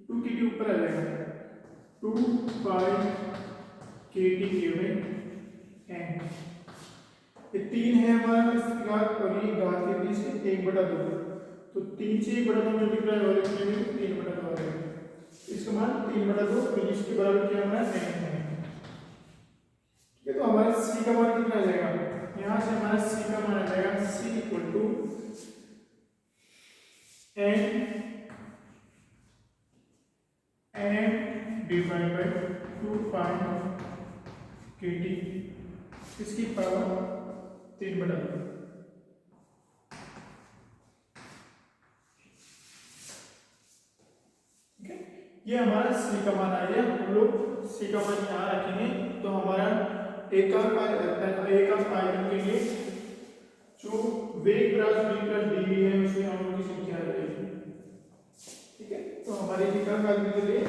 2kt ऊपर आ जाएगा 2 पाई kt गिवन n। ये 3 है हमारा इसकी घात और ये घात के बीच में 1/2, तो 3 से 1/2 मल्टीप्लाई हो जाएगा 3/2 आ जाएगा। इसका मान 3/2 फिर इसके बराबर क्या हमारा n है। ठीक है, तो हमारा c का मान कितना आ जाएगा, यहाँ से हमारा c का मान आ जाएगा c equal to n divide by 2 pi kt, इसकी पावर 3/2। ये हमारा c का मान आ गया। हम लोग c का मान यहाँ रखेंगे तो हमारा एकांक आयतन के लिए जो वेग प्लस v प्लस dv है उसमें अणुओं की संख्या आ जाएगी। ठीक है, तो हमारे एकांक आयतन के लिए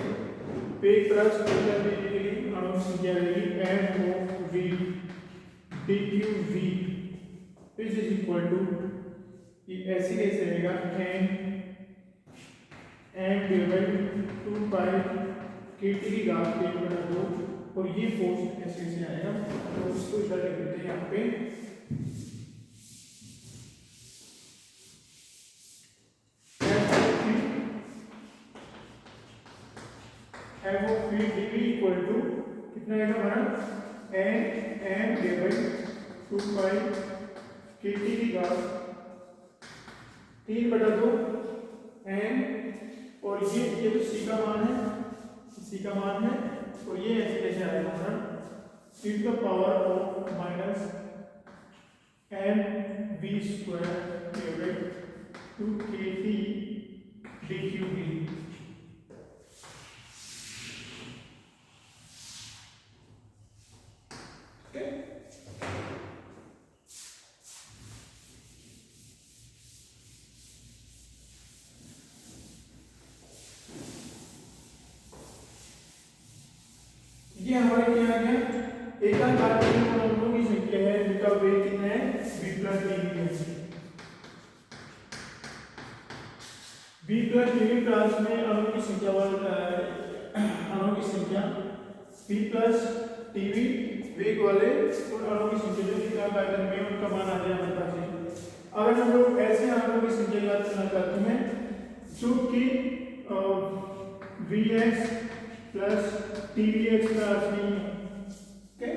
वेग प्लस v प्लस dv के लिए अणुओं की संख्या आ जाएगी m of v dqv is equal to, ये ऐसे कैसे रहेगा, m डिवाइड 2 पाई kt की घात 3/2 और ये फोर्स ऐसे ऐसे आएगा। तो इसको इधर लिख देते हैं यहाँ पे कितना आएगा हमारा एन डिवाइड 2 पाई के टी की घात 3/2 एन, और ये तो सी का मान है, सी का मान है, और ये एक्सप्रेशन आएगा हमारा e to the power of minus m v square divide 2 k T D Q B. ये हमारे क्या आ गया, एकाकार अणुओं की संख्या है जिनका वेग कितना है v प्लस dv है। v प्लस dv क्लास में अणुओं की संख्या v प्लस dv वेग वाले उन अणुओं की संख्या जो एकाकार आयतन में उनका मान आ गया हमारे पास। अगर हम लोग ऐसे अणुओं की संख्या याद करना चाहते हैं जो कि vx प्लस dvx क्लास नहीं है, okay,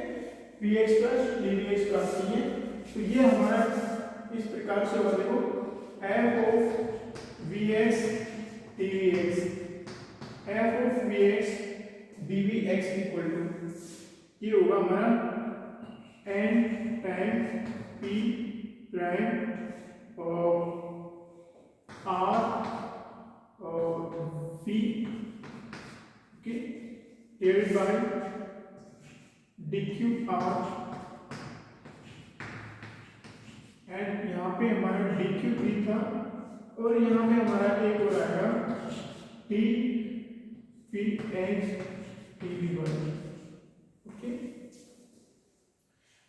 vx plus dvx class नहीं है, तो ये हमारा इस प्रकार से होगा, देखो f of vx dvx, f of vx dvx equal to ये होगा हमारा n time p prime r v divided by dq r, and यहाँ पे हमारा dq भी था, और यहाँ पे हमारा एक हो आएगा t p x dv1। Okay,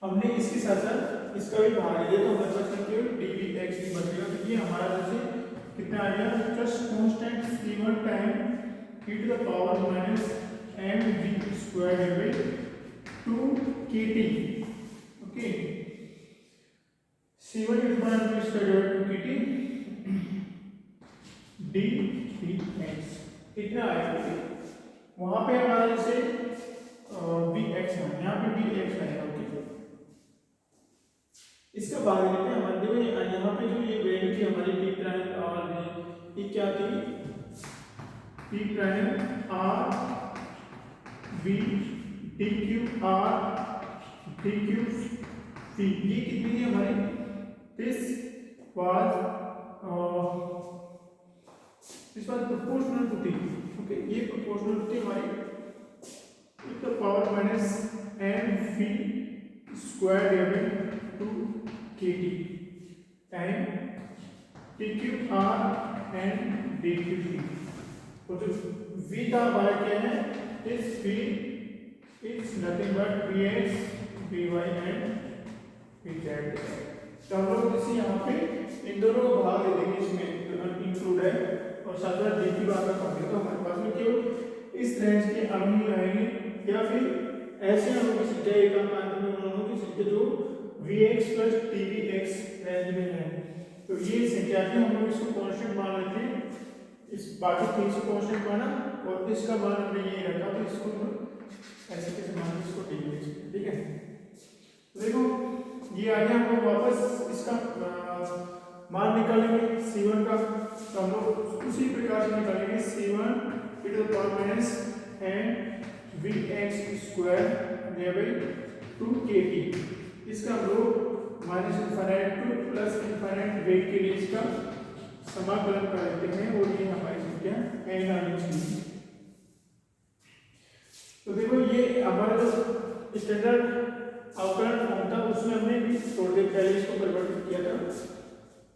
हमने इसके साथ साथ इसका भी भाग लिया तो हमारे पास केवल dvx भी बचेगा। तो ये हमारा जैसे कितना आ गया, just constant c1 time e to the power minus mv square divide 2kt। ओके, c1 e to the power mv square divide 2kt dvx इतना आएगा। वहां पे हमारा जैसे vx है, यहाँ पे vx आएगा। ओके, इसका भाग लेते हैं हमारे, देखो यहाँ पे जो ये वैल्यू थी हमारी p प्राइम और ये क्या थी, p prime r v dq r dq v, ये कितनी थी हमारी, this was proportional to t। ओके, ये प्रोपोर्शनल टू t हमारी e to the power minus mv square divided 2kt time dq r and dq v। और जो v था हमारा क्या है, इस v is nothing but vx vy and vz। तो हम लोग इसी यहाँ पे इन दोनों को भाग ले देंगे, इसमें इंक्लूड है, और साथ साथ d की बात करेंगे तो हमारे पास में केवल इस रेंज के अणु ही आएंगे, या फिर ऐसे अणु की संख्या एकाकार में उन अणुओं की संख्या जो vx प्लस dvx रेंज में है। तो ये संख्या थी, हम लोग इसको कांस्टेंट मान लेते हैं, इस बाकी तीन से कांस्टेंट माना और इसका मान हमने ये रखा, तो इसको हम ऐसे कैसे मान इसको dvx, ठीक है। तो देखो ये आ गया, हम लोग वापस इसका मान निकालेंगे c1 का, तो हम लोग उसी प्रकार से निकालेंगे c1 e to the power minus n vx square divided 2kt। इसका हम लोग minus infinite to plus infinite वेग के लिए इसका समाकलन कर लेते हैं, और ये हमारी संख्या n आनी चाहिए। तो देखो ये हमारा जो स्टैंडर्ड अवकलन फॉर्म था उसमें हमने भी थोड़ी देर पहले इसको परिवर्तित किया था।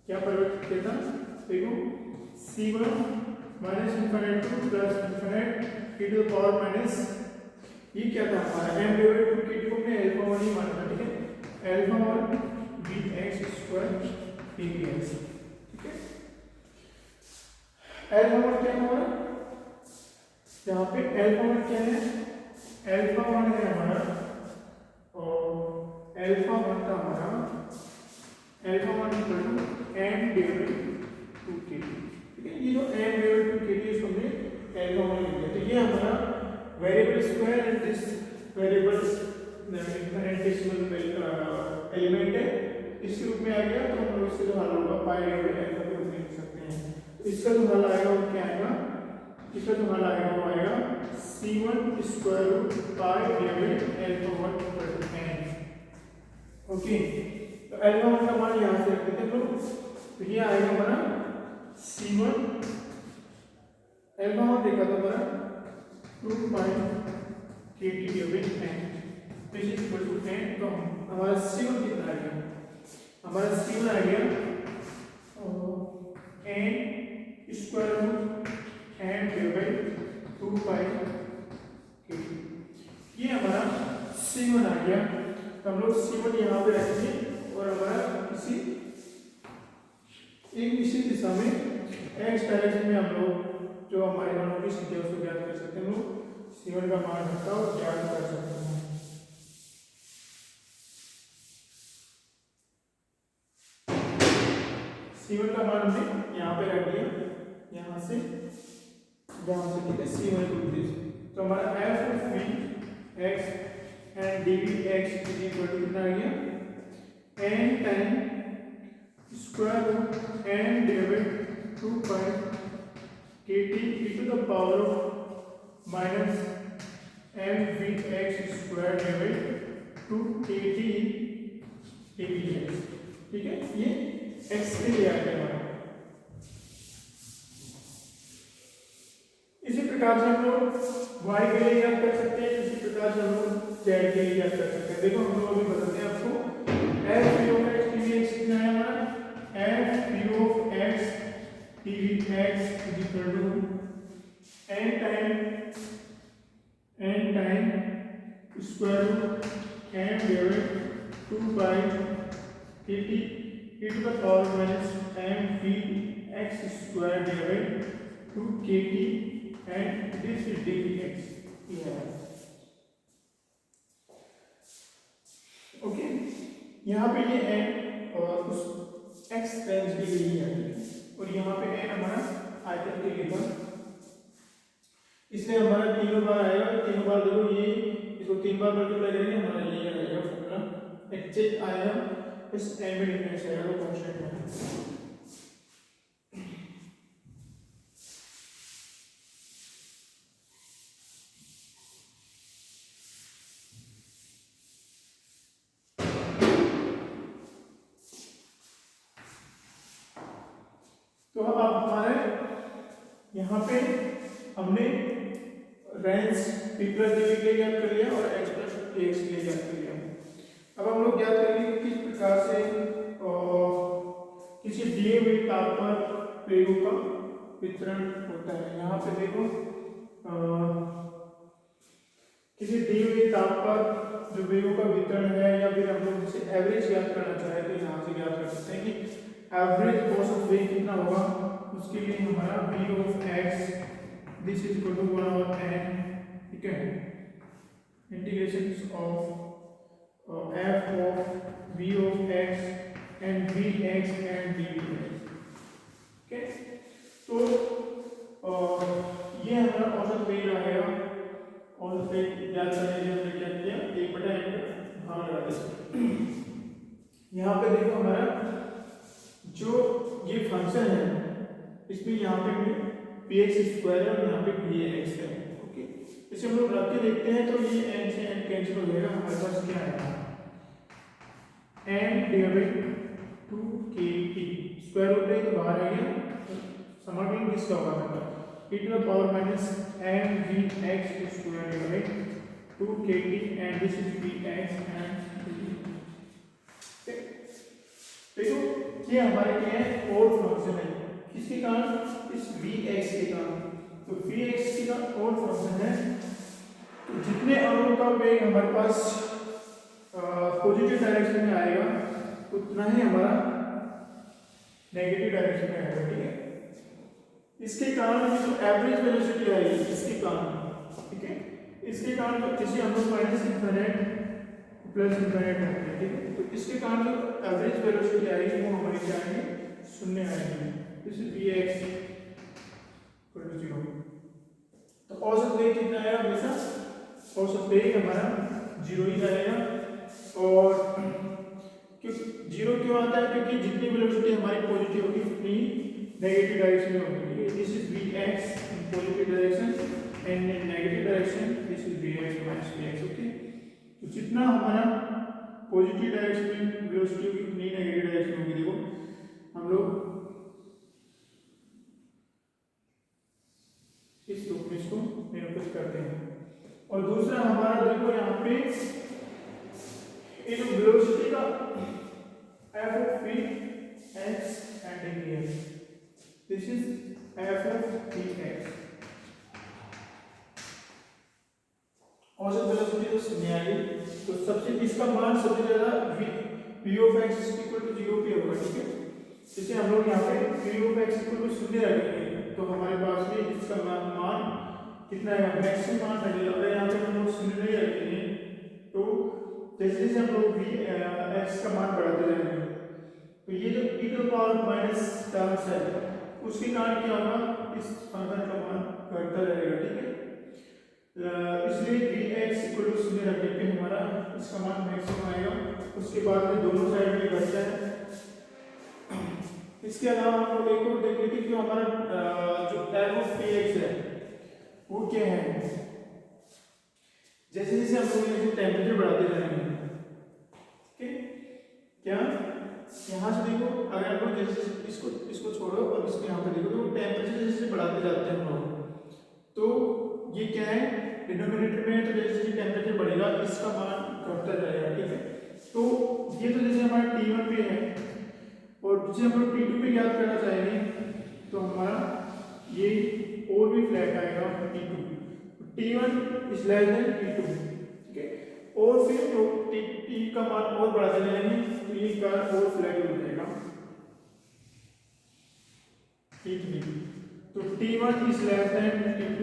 क्या परिवर्तित किया था, देखो c1 minus infinite to plus infinite e to the power minus, ये क्या था हमारा m डिवाइडेड 2kt को हमने अल्फा 1 ही माना था, ठीक है, अल्फा 1 vx स्क्वायर dvx, ठीक है। अल्फा 1 क्या हमारा, यहाँ पे अल्फा 1 क्या है, अल्फा 1 है हमारा, और अल्फा 1 का हमारा alpha 1 equal to m divided 2kt, ठीक है। ये जो m डिवाइडेड 2kt इसको हमने अल्फा 1 लिख दिया, तो ये हमारा variable square and this variable infinitesimal element है, इस रूप में आ गया तो हम लोग इसका जो हल होगा पाई डिवाइडेड अल्फा के रूप में लिख सकते हैं। तो इसका जो हल आएगा वो क्या आएगा, इसका जो हल आएगा वो आएगा c1 square root pi divided alpha 1 equal to n। Okay, तो अल्फा 1 का मान यहाँ से रख देते हैं लोग, तो ये आएगा हमारा c1 अल्फा 1 देखा था हमारा 2 pi kt divided n which is equal to n। तो हमारा c1 कितना आ गया, हमारा c1 आ गया n square root n divided 2 pi kt, ये हमारा c1 आ गया। तो हम लोग c1 यहाँ पे रखेंगे और हमारा किसी एक निश्चित दिशा में x डायरेक्शन में हम लोग जो हमारे मानों की संख्या उसको ज्ञात कर सकते हैं, हम लोग c1 का मान रखा और ज्ञात कर सकते हैं। c1 का मान हमने यहाँ पे रख दिया, यहाँ से ठीक है c1 इक्वल टू, तो हमारा f of v x and dv x is equal to कितना आ गया n time square root n divided 2 pi kt e to the power of minus mv x square divided 2 kt dv x। ठीक है, ये x के लिए आ गया हमारा। इसी प्रकार से हम लोग y के लिए याद कर सकते हैं, इसी प्रकार से हम लोग z के लिए याद कर सकते हैं। देखो हम लोग अभी बताते हैं आपको f p of x dv x कितना है हमारा, f p of x dv x is equal to n time square root n divided 2 pi kt e to the power minus mv x square divided 2 kt and this is dx here। Okay, यहाँ पे ये n और उस x range के लिए है और यहाँ पे n हमारा आयतन के लिए था, इसलिए हमारा तीनों बार आएगा। तीनों बार देखो ये इसको 3 बार मल्टीप्लाई करेंगे, हमारा ये आएगा फॉर्मूला एग्जैक्ट आएगा, इस n में डिफरेंस आएगा वो कांस्टेंट है। तो अब हमारे यहाँ पे हमने रेंज p प्लस dv के लिए ज्ञात कर लिया और x प्लस dx के लिए ज्ञात कर लिया। अब हम लोग ज्ञात करेंगे किस प्रकार से किसी दिए हुए ताप पर वेगों का वितरण होता है। यहाँ पे देखो किसी दिए हुए ताप पर जो वेगों का वितरण है या फिर हम लोग इसे एवरेज ज्ञात करना चाहे तो यहाँ से ज्ञात कर सकते हैं कि एवरेज फोर्स ऑफ वेग कितना होगा। उसके लिए हमारा v of x this is equal to 1 over n, ठीक है, integration of f of v of x and vx and dvx। Okay, तो ये हमारा औसत वेग रहेगा। औसत वेग ज्ञात करने के लिए हमने क्या किया, 1/n भाग लगा दिया। यहाँ पे देखो हमारा जो ये फंक्शन है इसमें यहाँ पे भी px स्क्वायर है और यहाँ पे px है। ओके, इसे हम लोग रख के देखते हैं तो ये n से n कैंसिल हो जाएगा, हमारे पास क्या आएगा n divided 2kt square root है तो बाहर आ गया, समाकलन किसका होगा मतलब e to the power minus mvx square divided 2kt and this is px and देखो ये हमारे क्या है ओड फंक्शन है, किसके कारण, इस vx के कारण। तो vx का ओड फंक्शन है, तो जितने अणुओं का वेग हमारे पास पॉजिटिव डायरेक्शन में आएगा उतना ही हमारा नेगेटिव डायरेक्शन में आएगा। ठीक है, इसके कारण जो एवरेज वेलोसिटी आएगी इसके कारण, ठीक है, इसके कारण जो किसी हम लोग माइनस इनफिनिट प्लस इनफिनिट रहते हैं। ठीक है, तो इसके कारण जो एवरेज वेलोसिटी आएगी वो हमारी क्या आएगी, शून्य आएगी। This is vx equal to 0। तो औसत वेग कितना आएगा हमेशा औसत पे हमारा 0 ही रहेगा। और क्यों 0 क्यों आता है? क्योंकि जितनी वेलोसिटी हमारी पॉजिटिव होगी उतनी नेगेटिव डायरेक्शन में होगी। This is vx in positive direction and in negative direction this is vx minus vx। Okay, तो जितना हमारा पॉजिटिव डायरेक्शन में वेलोसिटी होगी उतनी नेगेटिव डायरेक्शन में होगी। देखो हम लोग इस रूप में इसको निरूपित करते हैं। और दूसरा हमारा देखो यहाँ पे इन वेलोसिटी का f of v x and dx, this is f of vx। औसत वेलोसिटी तो शून्य आ गई, तो सबसे इसका मान सबसे ज्यादा v of x equal to 0 पे होगा। ठीक है, इसे हम लोग यहाँ पे v of x equal to शून्य रखेंगे तो हमारे पास में इसका मान कितना है? मैक्सिमम मान लगेगा। अगर यहाँ पे हम लोग शून्य नहीं रखेंगे तो जैसे जैसे हम लोग x का मान बढ़ाते जाएंगे तो ये जो e to power minus terms है उसके कारण क्या होगा? इस फंक्शन का मान घटता रहेगा। ठीक है, इसलिए vx इक्वल टू शून्य रखने पे हमारा इसका मान मैक्सिमम आएगा। उसके बाद में दोनों साइड में घटता है। इसके अलावा हम लोग एक और देख लेते कि हमारा जो f of px है वो क्या है? जैसे जैसे हम लोग ये टेम्परेचर बढ़ाते जाएंगे, ठीक है, क्या यहाँ से देखो अगर हम लोग जैसे इसको इसको छोड़ो और इसको यहाँ पे देखो तो टेम्परेचर जैसे बढ़ाते जाते हैं हम लोग, तो ये क्या है? डिनोमिनेटर में तो जैसे जैसे टेम्परेचर बढ़ेगा इसका मान घटता जाएगा। ठीक है, तो ये तो जैसे हमारा T1 पे है और जैसे हम लोग T2 पे याद करना चाहेंगे तो हमारा ये और भी फ्लैट आएगा T2, T1 is less than T2। ठीक है, और फिर लोग T का मान और बढ़ाते जाएंगे तो ये कर्व और फ्लैट हो जाएगा T3। तो T1 is less than T2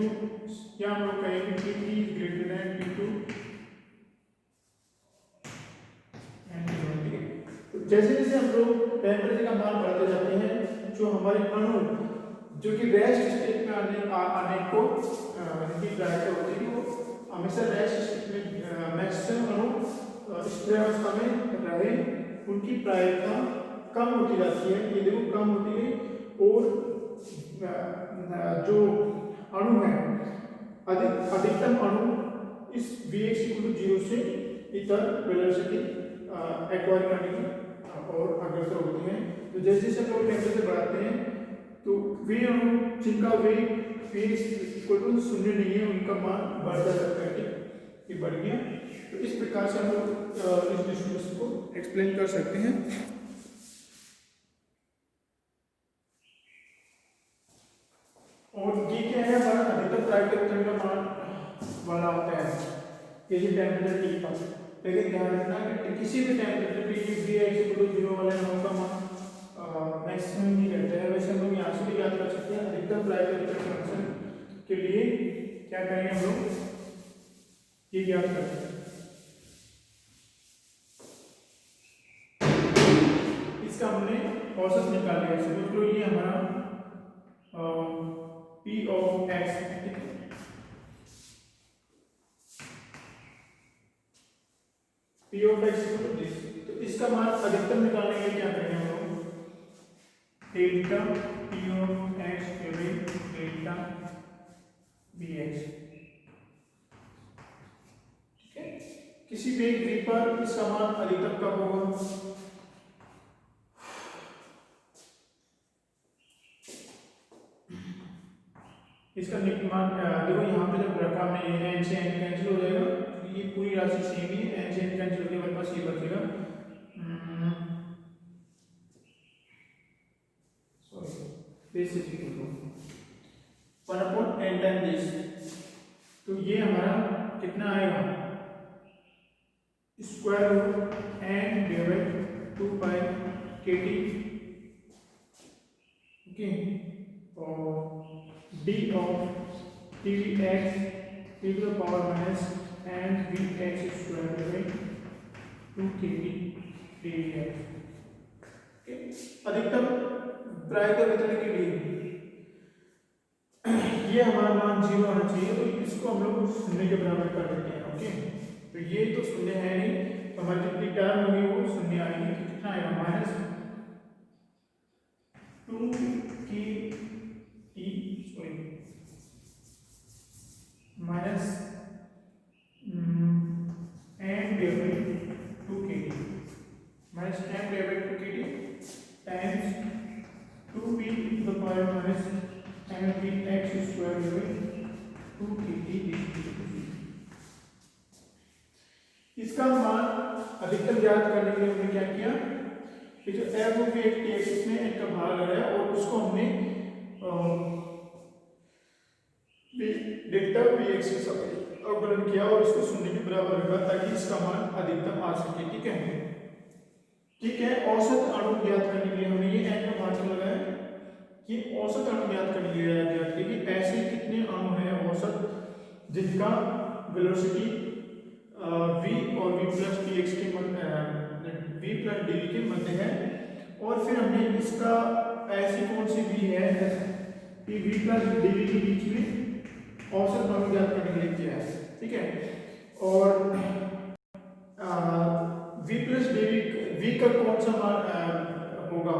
या हम लोग कहेंगे T3 is greater than T2 and T1। ठीक है, तो जैसे जैसे हम लोग टेम्परेचर का मान बढ़ाते जाते हैं जो हमारे अणु जो कि रेस्ट स्टेट में आने को इनकी प्रायिकता होती है वो हमेशा रेस्ट स्टेट में मैक्सिमम अणु स्थिर अवस्था में रहे, उनकी प्रायिकता कम होती जाती है। ये देखो कम होती है और जो अणु है अधिकतम अणु इस Vx इक्वल टू 0 से इतर वेलोसिटी एक्वायर करने की और अग्रसर होती है। तो जैसे जैसे हम लोग टेम्परेचर बढ़ाते हैं तो वे अणु जिनका वेग Vx इक्वल टू शून्य नहीं है उनका मान बढ़ता जाता है। ठीक, ये बढ़ गया। तो इस प्रकार से हम लोग इस डिस्ट्रीब्यूशन को एक्सप्लेन कर सकते हैं। और ये क्या है? हमारा अधिकतम प्राकृतिक उत्तरण का मान वाला होता है ये जो टेम्परेचर T का, लेकिन ध्यान रखना कि किसी भी टेम्परेचर पे Vx इक्वल टू 0 वाले अणु का मान मैक्सिमम नहीं रहता है। वैसे हम लोग यहाँ से भी याद कर सकते हैं अधिकतम प्राकृतिक उत्तरण फंक्शन के लिए क्या करेंगे हम लोग ये याद कर सकते हैं। इसका हमने औसत निकाल लिया। समझ लो ये हमारा P of x P of x equal to this. तो इसका मान अधिकतम निकालने के लिए क्या करेंगे हम लोग? Delta P of x divide delta Bx। ठीक है, किसी भी एक ग्रिड पर इसका मान अधिकतम कब होगा? इसका मान देखो यहाँ पे जब रखा हमने n से n कैंसिल हो जाएगा तो ये पूरी राशि सेम ही है। n से n कैंसिल होने के बाद पास ये बचेगा this is equal to 1 upon n time this. तो ये हमारा कितना आएगा? Square root n divide 2 pi kt। Okay, और d of dx e to the power minus and vx square divided 2 kt dx। अधिकतम प्रायिकता वितरण के लिए ये हमारा मान 0 होना चाहिए, तो इसको हम लोग शून्य के बराबर कर देते हैं। ओके, तो ये तो शून्य है नहीं, तो हमारी जितनी टर्म होगी वो शून्य आएगी। तो कितना आएगा minus 2k t sorry minus m divided 2k t minus m divided 2k t times 2b to the power minus mx square divided 2k t। इसका मान अधिकतम ज्ञात करने के लिए हमने क्या किया कि जो f ऑफ x इसमें n का भाग लगाया और उसको हमने डेल्टा vx के साथ अवकलन किया और इसको शून्य के बराबर रखा ताकि इसका मान अधिकतम आ सके। ठीक है, ठीक है। औसत अणु ज्ञात करने के लिए हमने ये n का भाग लगाया कि औसत अणु ज्ञात करने के लिए ज्ञात किया कि ऐसे कितने अणु हैं औसत जिनका वेलोसिटी v और v प्लस dx के मध्य v प्लस dv के मध्य है। और फिर हमने इसका ऐसी कौन सी v है कि v प्लस dv के बीच में औसत अणु ज्ञात करने के लिए किया है। ठीक है, और v प्लस dv v का कौन सा मान होगा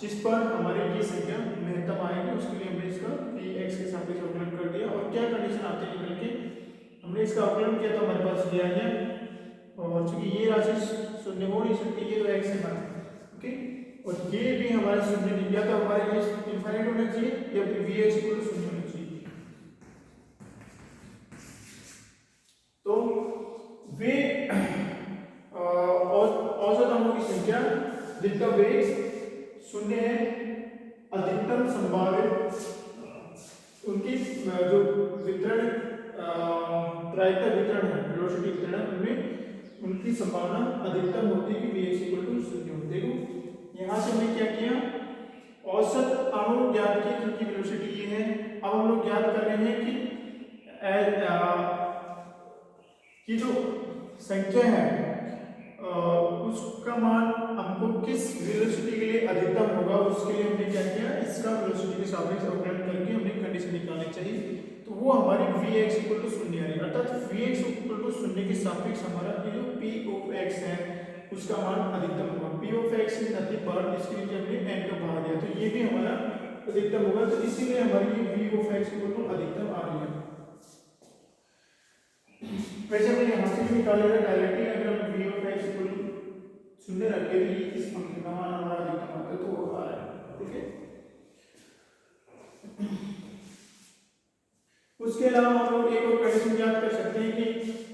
जिस पर हमारी ये संख्या महत्तम आएगी, उसके लिए हमने इसका vx के सापेक्ष अवकलन कर दिया। और क्या कंडीशन आती है निकल के, हमने इसका अवकलन किया तो हमारे पास ये आ गया, और चूंकि ये राशि शून्य हो नहीं सकती, ये तो x है मान, ओके, और ये भी हमारा शून्य नहीं गया, तो हमारे ये इनफाइनाइट होना चाहिए या फिर vx इक्वल टू शून्य होना चाहिए। तो वे औसत अणुओं की संख्या जिनका वेग शून्य है, अधिकतम संभावित उनकी जो वितरण प्रायिकता वितरण है, वेलोसिटी वितरण, उनमें उनकी संभावना अधिकतम होती है कि vx इक्वल टू शून्य हो। देखो यहाँ से हमने क्या किया, औसत अणु ज्ञात की जिनकी वेलोसिटी ये है। अब हम लोग ज्ञात कर रहे हैं कि जो संख्या है उसका मान हमको किस वेलोसिटी के लिए अधिकतम होगा, उसके लिए हमने क्या किया, इसका वेलोसिटी के सापेक्ष अवकलन करके हमने कंडीशन निकालनी चाहिए। तो वो हमारी vx इक्वल टू शून्य आ रही है, अर्थात vx इक्वल टू शून्य के सापेक्ष हमारा ये जो p ऑफ x है उसका मान अधिकतम होगा। p of x is nothing but इसके लिए हमने n का भाग दिया, तो ये भी हमारा अधिकतम होगा। तो इसीलिए हमारी ये v of x equal to अधिकतम आ रही है। वैसे हमने यहाँ से भी निकालेगा डायरेक्टली, अगर हम v of x equal to शून्य रखे तो इस फंक्शन का मान हमारा अधिकतम आता है, तो वो आ रहा है। ठीक है, उसके अलावा हम लोग एक और कंडीशन ज्ञात कर सकते हैं कि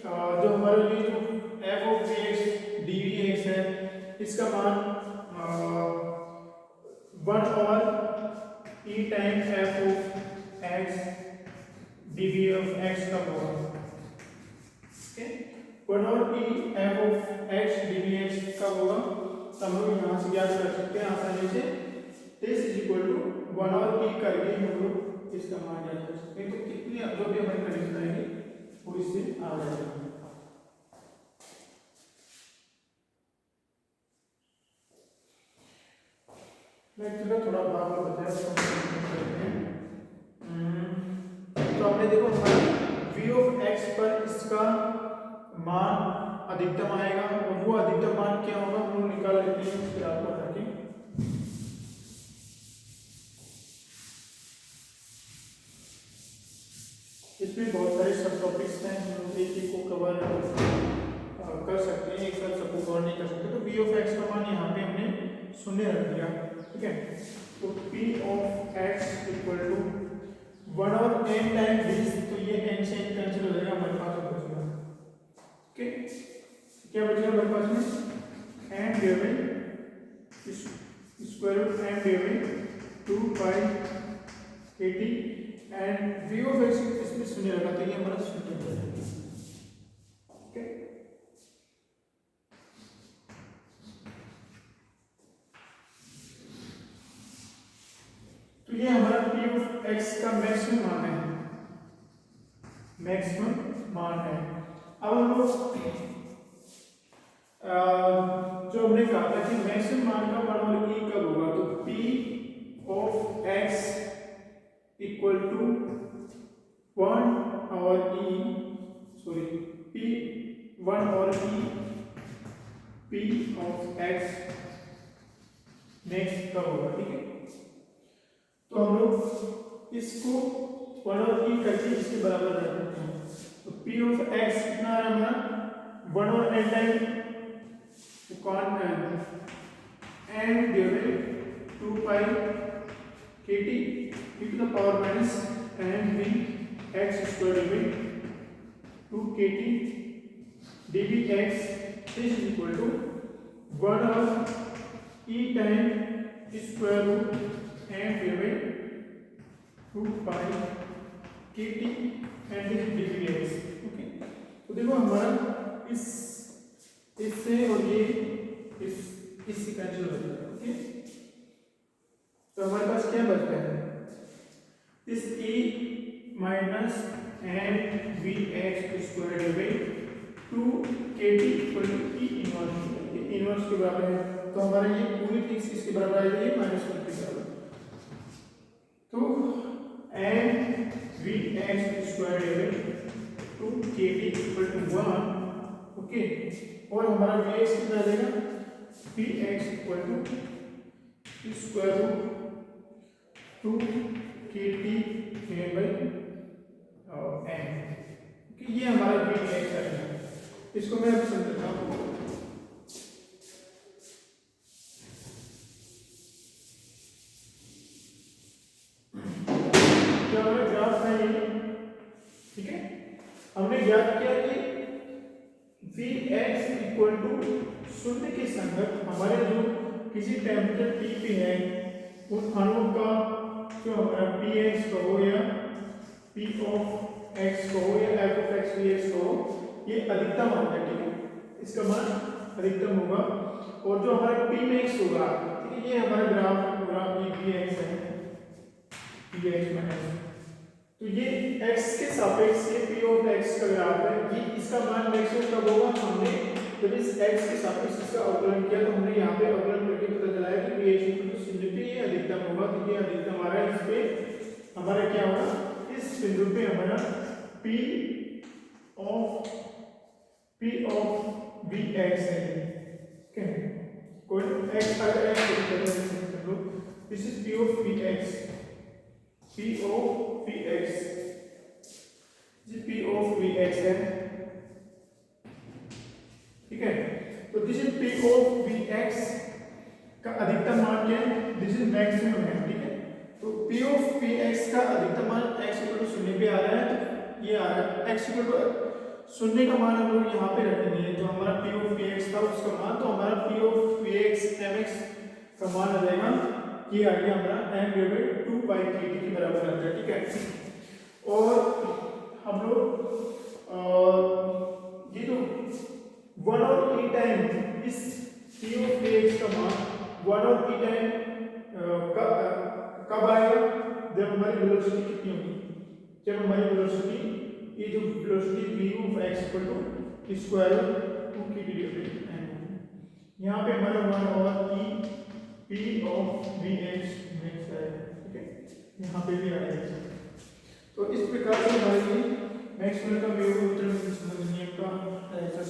जो हमारा ये जो f ऑफ dx dvx है इसका मान 1 और e times f of x dv of x का होगा। ओके, 1 और e f of x dvx का होगा, तो हम लोग यहाँ से ज्ञात कर सकते हैं आसानी से। दिस इज इक्वल टू 1 और e करके हम लोग इसका मान ज्ञात कर सकते हैं। तो कितनी जो भी हमारी कंडीशन आएगी वो इससे आ जाएगी। चलो थोड़ा भाग और बताया तो हमने देखो हमारा v ऑफ x पर इसका मान अधिकतम आएगा, और वो अधिकतम मान क्या होगा हम लोग निकाल लेते हैं इसके आपको ताकि इसमें बहुत सारे सब टॉपिक्स हैं, हम लोग एक को कवर कर सकते हैं, एक साथ सबको कवर नहीं कर सकते। तो v ऑफ x का मान यहाँ पे हमने शून्य रख दिया। ठीक है, तो p of x equal to 1 और n टाइम दिस, तो ये n से n कैंसिल हो जाएगा, हमारे पास बचेगा। ओके, क्या बचेगा हमारे पास में n divided square root n divided 2 pi kt and v of x इसमें शून्य लगा, तो ये हमारा शून्य हो जाएगा। ओके, तो ये हमारा p ऑफ x का मैक्सिमम मान है, मैक्सिमम मान है। अब हम लोग जो हमने कहा था कि मैक्सिमम मान का मान और e कब होगा, तो p of x equal to 1 और e सॉरी P1 और P ऑफ x नेक्स्ट का होगा, ठीक है। तो हम लोग इसको 1 और P करके इसके बराबर रख देते हैं। तो P ऑफ x कितना आ रहा है हमारा 1 और n टाइम कौन n divided 2 pi kt e to the power minus n v x square divided 2 kt dx this is equal to 1 of e time square root n divided 2 pi kt and this dx। Okay, तो देखो हमारा इससे और ये इससे cancel हो जाएगा। Okay, तो हमारे पास क्या बचता है इस e minus N V X square divide 2 kt equal to e inverse के बराबर है। तो हमारा ये पूरी चीज किसके बराबर आएगी, ये -1 के बराबर। तो N V X square divide 2 kt equal to 1। Okay, और हमारा वी एक्स कितना आ जाएगा V X equal to square root 2 kt divide by n। ये हमारा वी एक्स है। इसको मैं अभी समझाता हूँ। जो हमारा ग्राफ है ये, ठीक है, हमने ज्ञात किया कि वी एक्स इक्वल टू 0 के संगत हमारे जो किसी टेम्परेचर T पे है उन अणुओं का जो हमारा पी एक्स का हो या पी ऑफ एक्स का हो या F of X V X का हो, ये अधिकतम होगा, ठीक है, इसका मान अधिकतम होगा। और जो हमारा पी मैक्स होगा, ठीक है, ये हमारा ग्राफ पूरा पी एक्स है, पी एक्स माइनस, तो ये x के सापेक्ष ये p ऑफ x का ग्राफ है। ये इसका मान मैक्सिमम कब होगा, हमने जब इस x के सापेक्ष इसका अवकलन किया तो हमने यहाँ पे अवकलन करके पता चला है कि ph इक्वल टू 0 पे ये अधिकतम होगा। तो ये अधिकतम आ रहा है, इस पे हमारा क्या होगा, इस बिंदु पे हमारा p ऑफ vx है, ठीक है, कोई x अगर x तो this is p of vx, p of vx, जी p ऑफ vx है, ठीक है। तो this is p of vx का अधिकतम मान क्या है, दिस इज मैक्सिमम है, ठीक है। तो p ऑफ vx का अधिकतम मान x इक्वल टू 0 पे आ रहा है, तो ये आ रहा है x इक्वल टू 0 का मान हम लोग यहाँ पे रखेंगे। जो हमारा p ऑफ vx था उसका मान, तो हमारा p ऑफ vx mx का मान आ जाएगा, ये आ गया हमारा m डिवाइडेड 2 पाई kt के बराबर आता है, ठीक है। और हम लोग ये जो 1 और e टाइम इस p ऑफ vx का मान 1 और e टाइम कब आएगा, जब हमारी वेलोसिटी कितनी होगी, जब हमारी वेलोसिटी ये जो velocity v of x equal to square root 2 kt divided n, यहाँ पे हमारा मान होगा p ऑफ vx मैक्स है, ठीक है, यहाँ पे भी आएगा। तो इस प्रकार से हमारे लिए मैक्सवेल का वेव इलेक्ट्रिक नियम का ऐसा